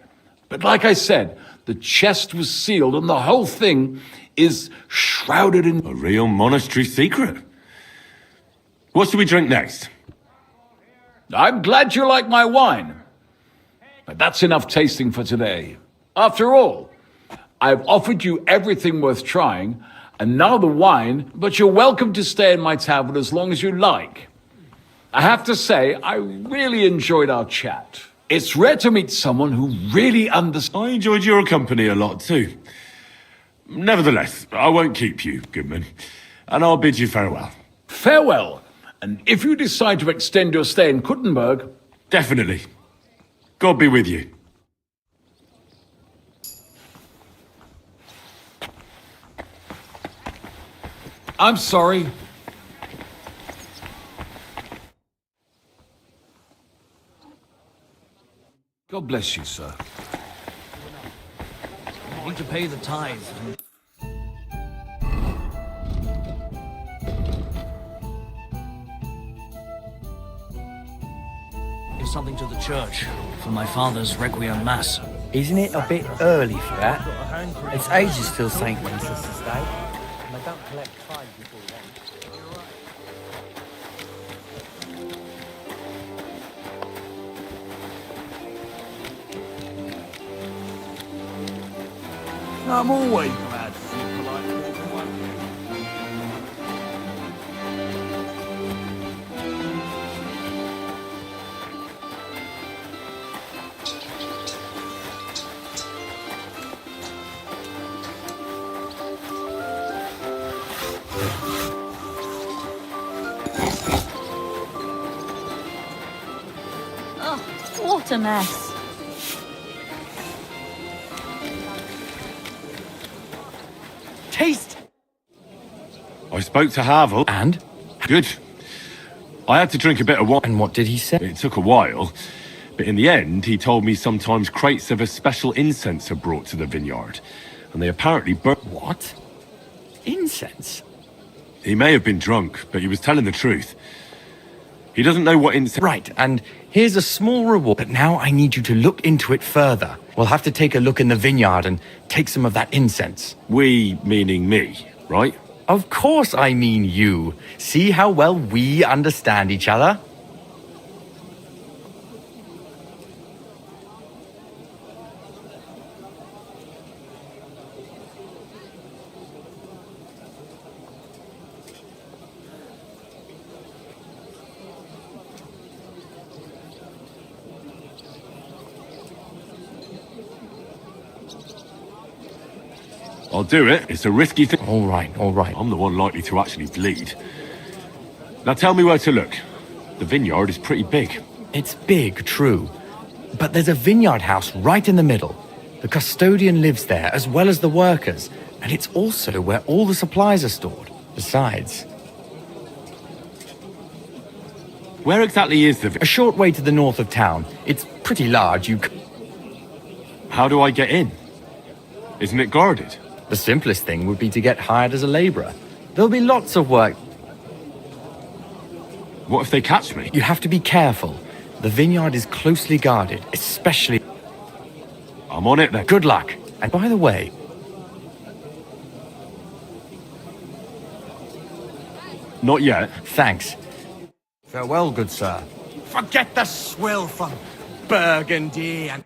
But like I said, the chest was sealed and the whole thing is shrouded in... A real monastery secret. What should we drink next? I'm glad you like my wine. But that's enough tasting for today. After all, I've offered you everything worth trying, and now the wine, but you're welcome to stay in my tavern as long as you like. I have to say, I really enjoyed our chat. It's rare to meet someone who really understands... I enjoyed your company a lot too. Nevertheless, I won't keep you, Goodman, and I'll bid you farewell. Farewell, and if you decide to extend your stay in Kuttenberg... Definitely. God be with you. I'm sorry. God bless you, sir. I need to pay the tithe. Give something to the church for my father's Requiem Mass. Isn't it a bit early for that? It's ages till St. Wenceslas Day. And they don't collect tithe before then. I'm always glad to see polite people like you. Oh, what a mess. Taste! I spoke to Havel. And? Good. I had to drink a bit of wine. And what did he say? It took a while, but in the end, he told me sometimes crates of a special incense are brought to the vineyard, and they apparently burn. What? Incense? He may have been drunk, but he was telling the truth. He doesn't know what incense. Right, and here's a small reward. But now I need you to look into it further. We'll have to take a look in the vineyard and take some of that incense. We, meaning me, right? Of course I mean you. See how well we understand each other? I'll do it. It's a risky thing. All right. I'm the one likely to actually bleed. Now tell me where to look. The vineyard is pretty big. It's big, true. But there's a vineyard house right in the middle. The custodian lives there, as well as the workers. And it's also where all the supplies are stored. Besides... Where exactly is the... A short way to the north of town. It's pretty large. How do I get in? Isn't it guarded? The simplest thing would be to get hired as a labourer. There'll be lots of work. What if they catch me? You have to be careful. The vineyard is closely guarded, especially... I'm on it then. Good luck. And by the way... Not yet. Thanks. Farewell, good sir. Forget the swill from Burgundy and...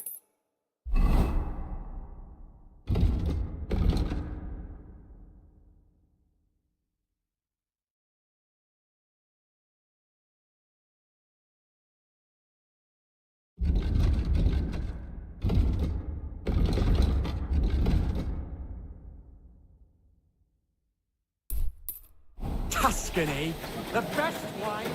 Tuscany, the best wine.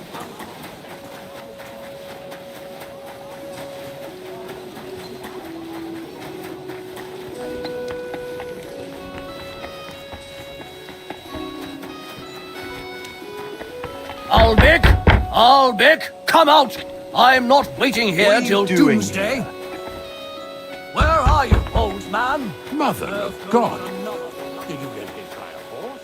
Albic, come out! I'm not waiting here till doomsday. Where are you, old man? Mother of God. Did you get hit by a horse?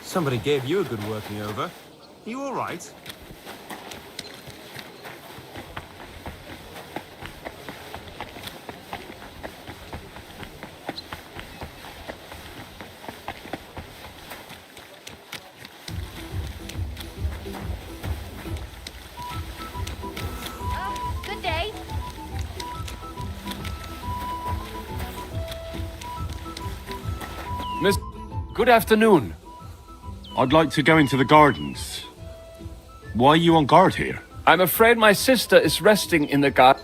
Somebody gave you a good working over. Are you all right? Good day. Miss, good afternoon. I'd like to go into the gardens. Why are you on guard here? I'm afraid my sister is resting in the garden.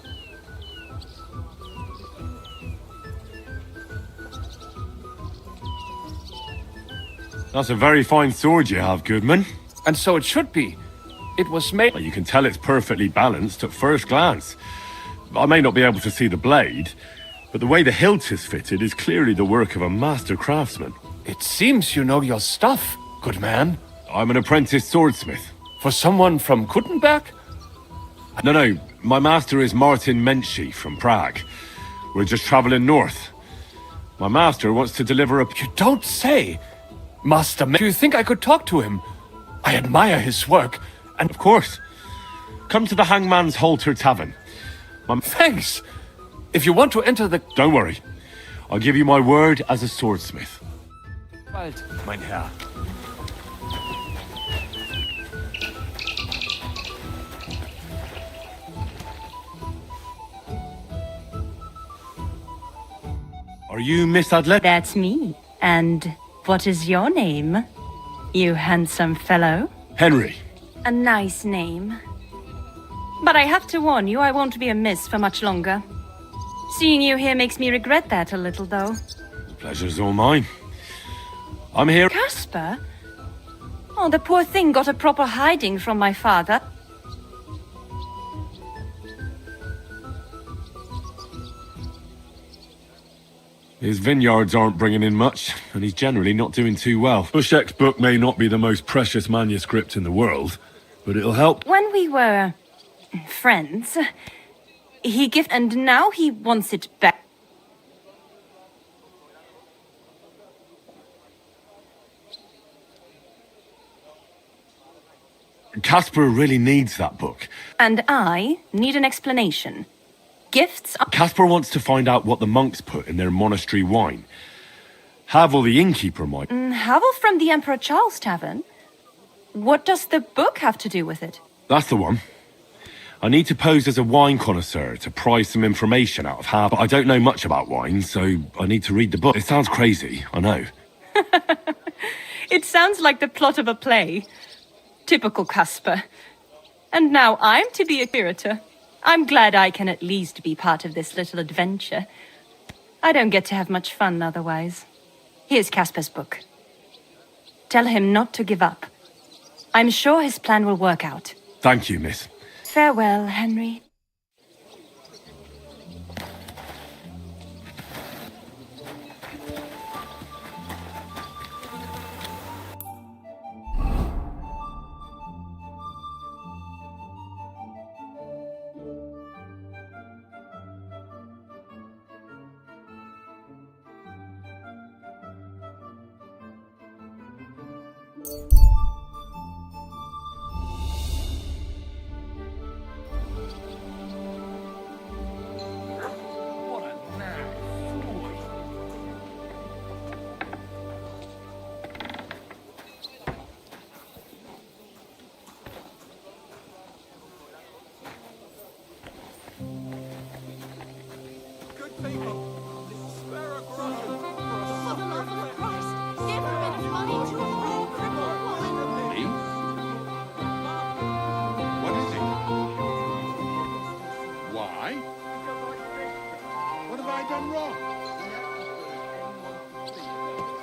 That's a very fine sword you have, Goodman. And so it should be. It was made... You can tell it's perfectly balanced at first glance. I may not be able to see the blade, but the way the hilt is fitted is clearly the work of a master craftsman. It seems you know your stuff, good man. I'm an apprentice swordsmith. For someone from Kuttenberg? No, my master is Martin Menschy from Prague. We're just traveling north. My master wants to deliver a... You don't say! Master, do you think I could talk to him? I admire his work, and... Of course. Come to the Hangman's Halter Tavern. Thanks! If you want to enter the... Don't worry. I'll give you my word as a swordsmith. Bald. Mein Herr. Are you Miss Adlet? That's me. And what is your name, you handsome fellow? Henry. A nice name. But I have to warn you, I won't be a miss for much longer. Seeing you here makes me regret that a little, though. The pleasure's all mine. I'm here... Caspar? Oh, the poor thing got a proper hiding from my father. His vineyards aren't bringing in much, and he's generally not doing too well. Bushek's book may not be the most precious manuscript in the world, but it'll help. When we were... friends, he gifted, and now he wants it back. Caspar really needs that book. And I need an explanation. Gifts are... Caspar wants to find out what the monks put in their monastery wine. Havel the innkeeper might... Havel from the Emperor Charles Tavern? What does the book have to do with it? That's the one. I need to pose as a wine connoisseur to pry some information out of Havel. But I don't know much about wine, so I need to read the book. It sounds crazy, I know. It sounds like the plot of a play. Typical Caspar. And now I'm to be a curator. I'm glad I can at least be part of this little adventure. I don't get to have much fun otherwise. Here's Caspar's book. Tell him not to give up. I'm sure his plan will work out. Thank you, miss. Farewell, Henry. What is it? Why? What have I done wrong?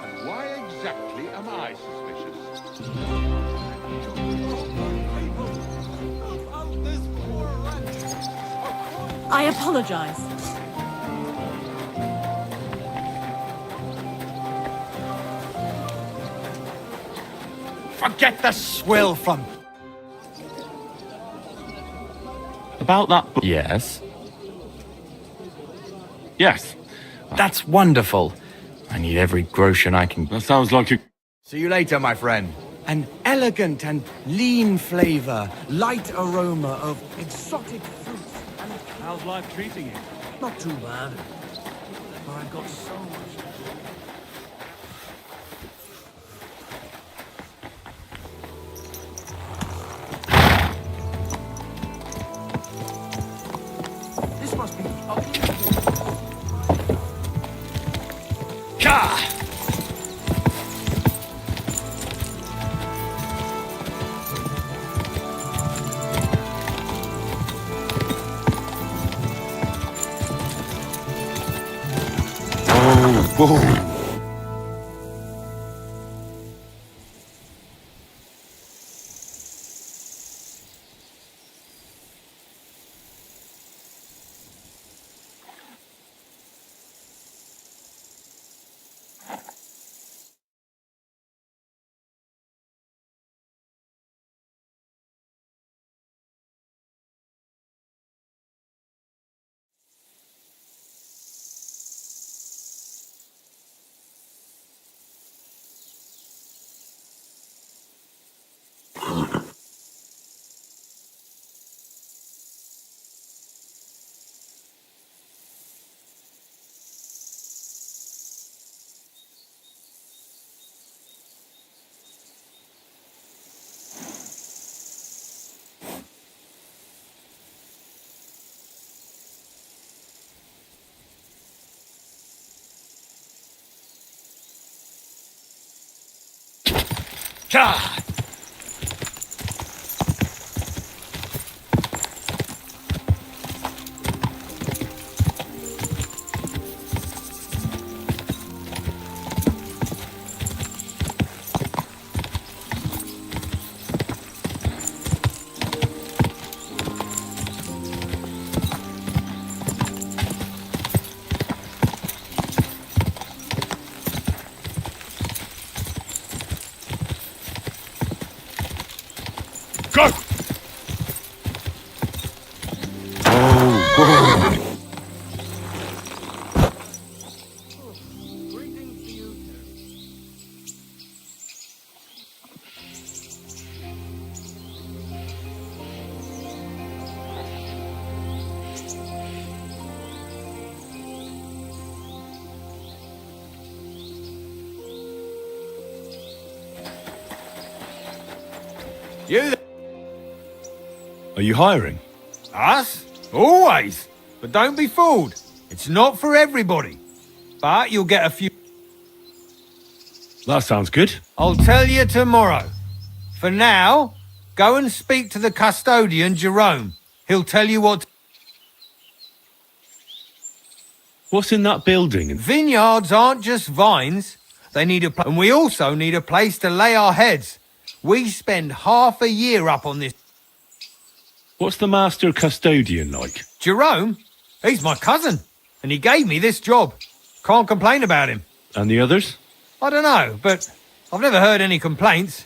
And why exactly am I suspicious? I apologize. Forget the swill from... About that book... Yes? Yes. That's wonderful. I need every groschen I can... That sounds like a... See you later, my friend. An elegant and lean flavor, light aroma of exotic fruits. And how's life treating you? Not too bad. But I've got so much. This must be... Ka! Whoa. God! Go! Oh, You Are you hiring? Us? Always. But don't be fooled. It's not for everybody. But you'll get a few... That sounds good. I'll tell you tomorrow. For now, go and speak to the custodian, Jerome. He'll tell you what... What's in that building? Vineyards aren't just vines. They need a... And we also need a place to lay our heads. We spend half a year up on this... What's the master custodian like? Jerome? He's my cousin. And he gave me this job. Can't complain about him. And the others? I don't know, but I've never heard any complaints.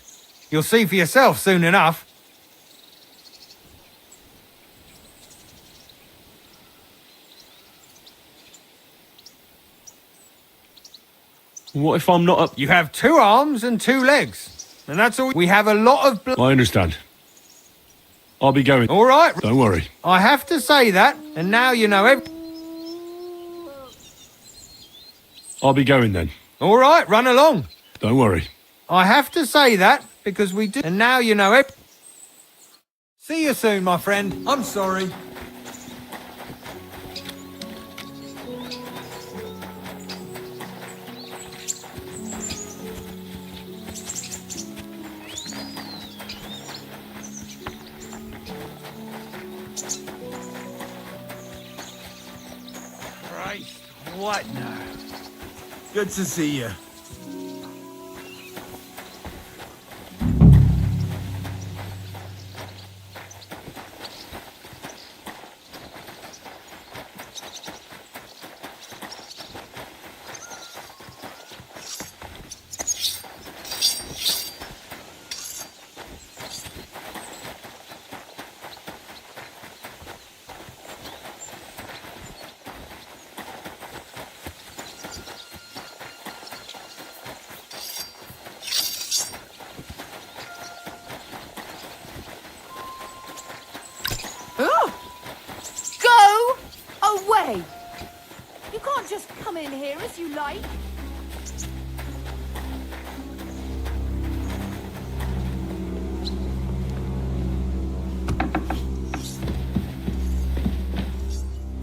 You'll see for yourself soon enough. What if I'm not up? You have 2 arms and 2 legs. And that's all. We have a lot of blood. I understand. I'll be going. All right. Don't worry. I have to say that, and now you know I'll be going then. All right, run along. Don't worry. I have to say that, because we do... And now you know See you soon, my friend. I'm sorry. Christ, what now? Good to see you. Go away! You can't just come in here as you like.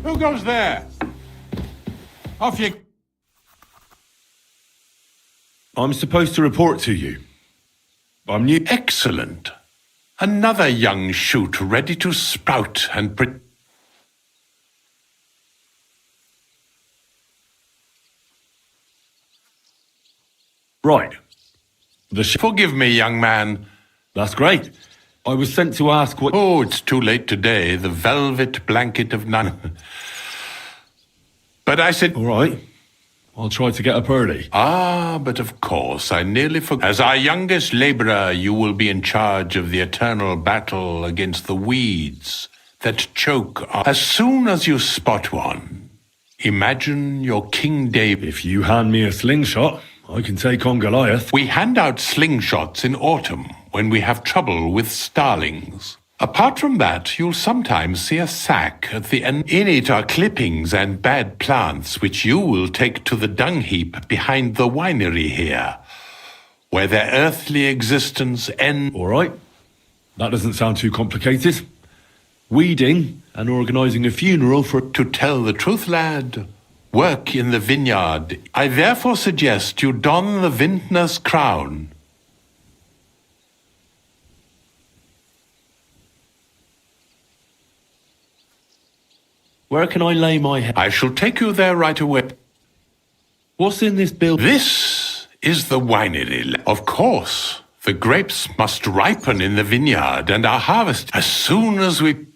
Who goes there? Off you... I'm supposed to report to you. I'm new. Excellent. Another young shoot ready to sprout and... Right. Forgive me, young man. That's great. I was sent to ask what... Oh, it's too late today. The velvet blanket of none. But I said... All right. I'll try to get up early. Ah, but of course, I nearly forgot. As our youngest laborer, you will be in charge of the eternal battle against the weeds that choke. As soon as you spot one, imagine your King David. If you hand me a slingshot, I can take on Goliath. We hand out slingshots in autumn when we have trouble with starlings. Apart from that, you'll sometimes see a sack at the end. In it are clippings and bad plants, which you will take to the dung heap behind the winery here, where their earthly existence ends. All right. That doesn't sound too complicated. Weeding and organising a funeral for... To tell the truth, lad, work in the vineyard. I therefore suggest you don the vintner's crown. Where can I lay my head? I shall take you there right away. What's in this building? This is the winery. Of course, the grapes must ripen in the vineyard and are harvested as soon as we...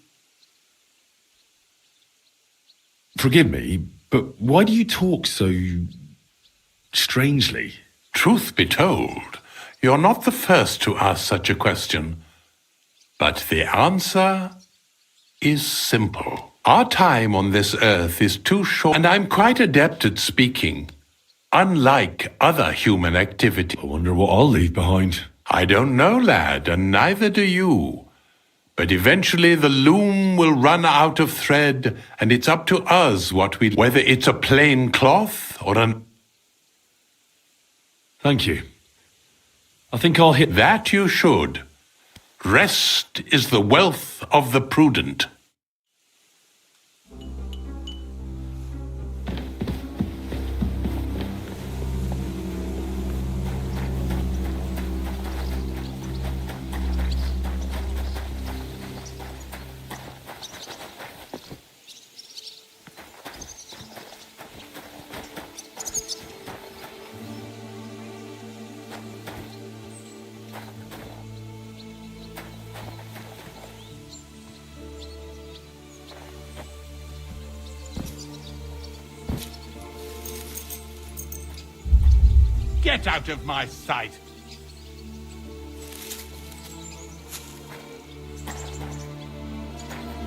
Forgive me, but why do you talk so strangely? Truth be told, you're not the first to ask such a question. But the answer is simple. Our time on this earth is too short, and I'm quite adept at speaking. Unlike other human activity. I wonder what I'll leave behind. I don't know, lad, and neither do you. But eventually the loom will run out of thread, and it's up to us whether it's a plain cloth or an... Thank you. I think I'll hit... That you should. Rest is the wealth of the prudent. Get out of my sight!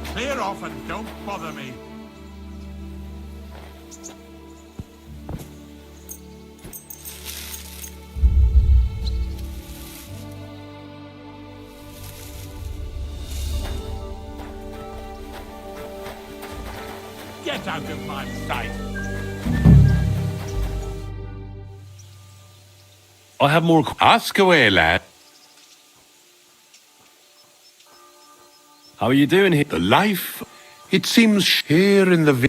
Clear off and don't bother me. Get out of my sight! I have more... Ask away, lad. How are you doing here? The life, it seems, here in the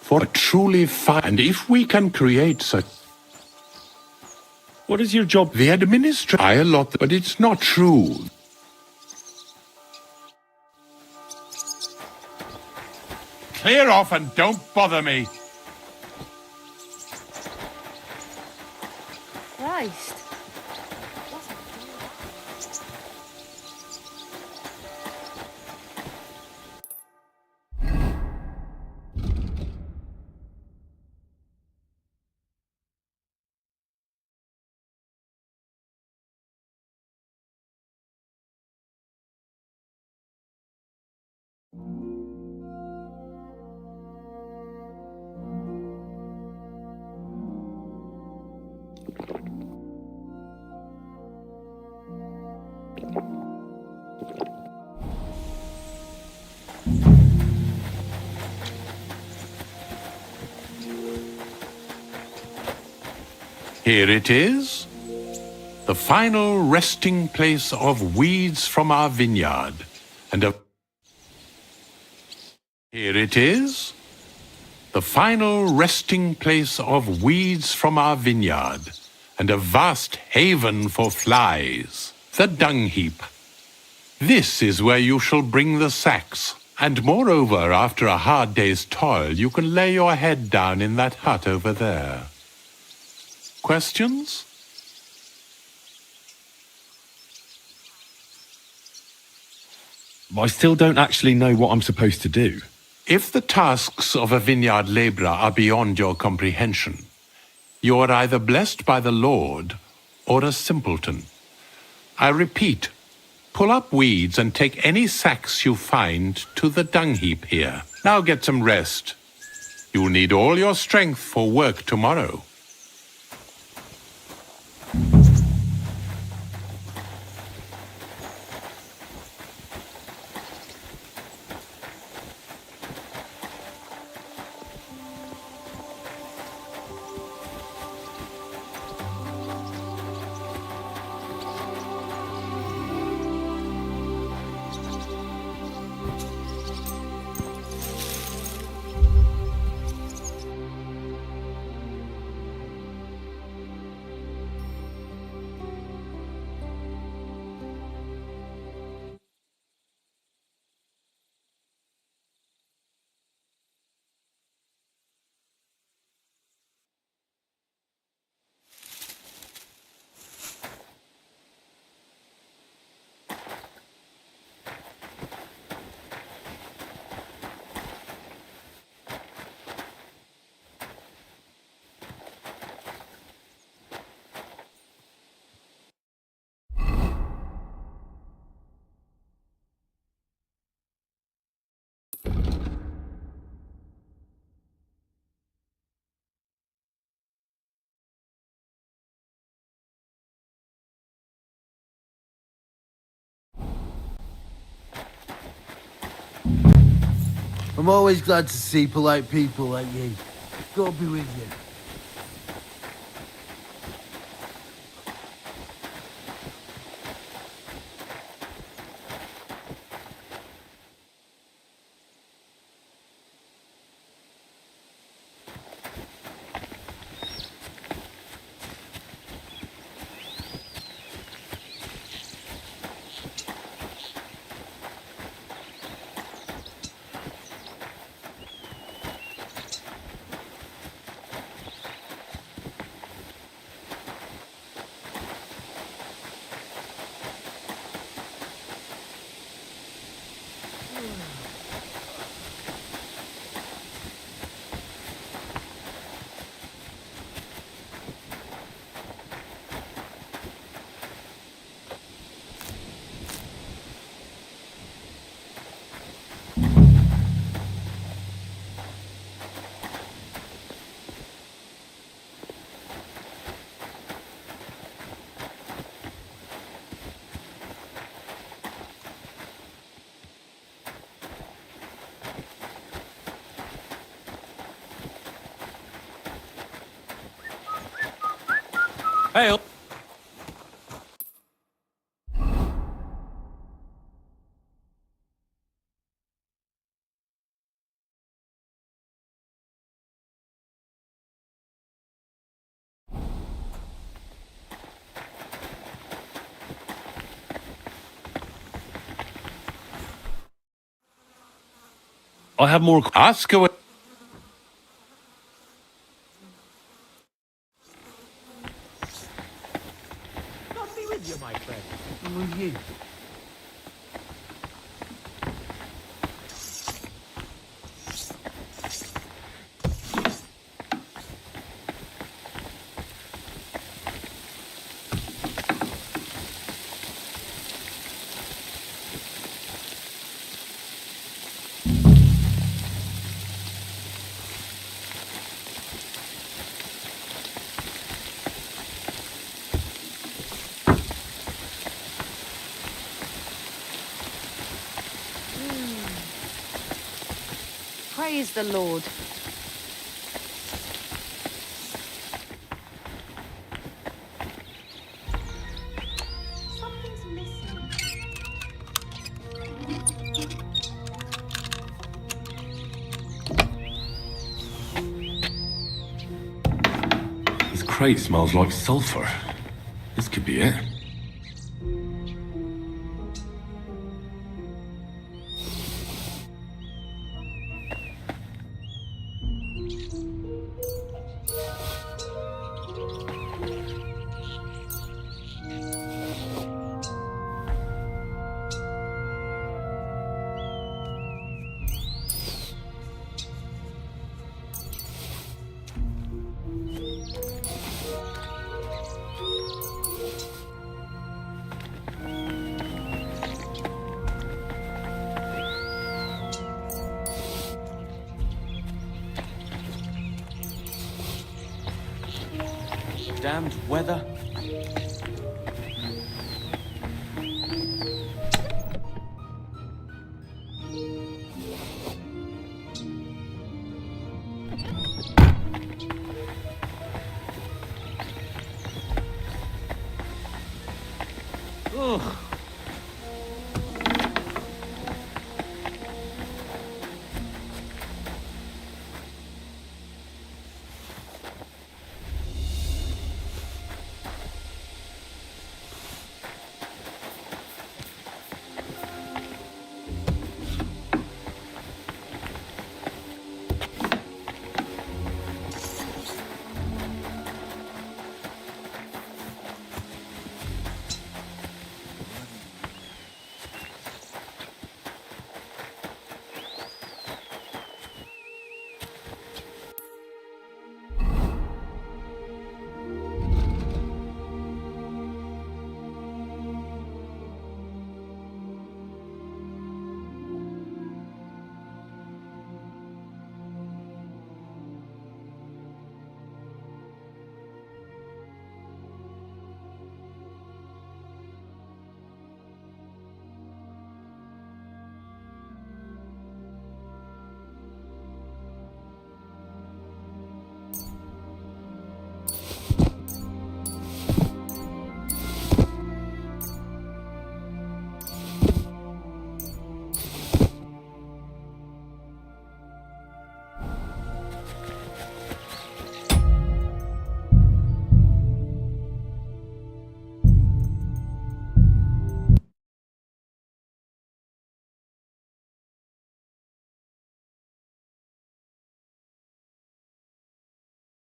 for a truly fine... And if we can create such... What is your job? The administrator... I allot... But it's not true. Clear off and don't bother me. Christ. Here it is, the final resting place of weeds from our vineyard, and of... Here it is, the final resting place of weeds from our vineyard, and a vast haven for flies, the dung heap. This is where you shall bring the sacks, and moreover, after a hard day's toil, you can lay your head down in that hut over there. Questions? I still don't actually know what I'm supposed to do. If the tasks of a vineyard laborer are beyond your comprehension, you are either blessed by the Lord or a simpleton. I repeat, pull up weeds and take any sacks you find to the dung heap here. Now get some rest. You'll need all your strength for work tomorrow. I'm always glad to see polite people like you. God be with you. Hey. I have more. Ask away. God be with you, my friend. And with you. Praise the Lord. This crate smells like sulfur. This could be it. Damned weather,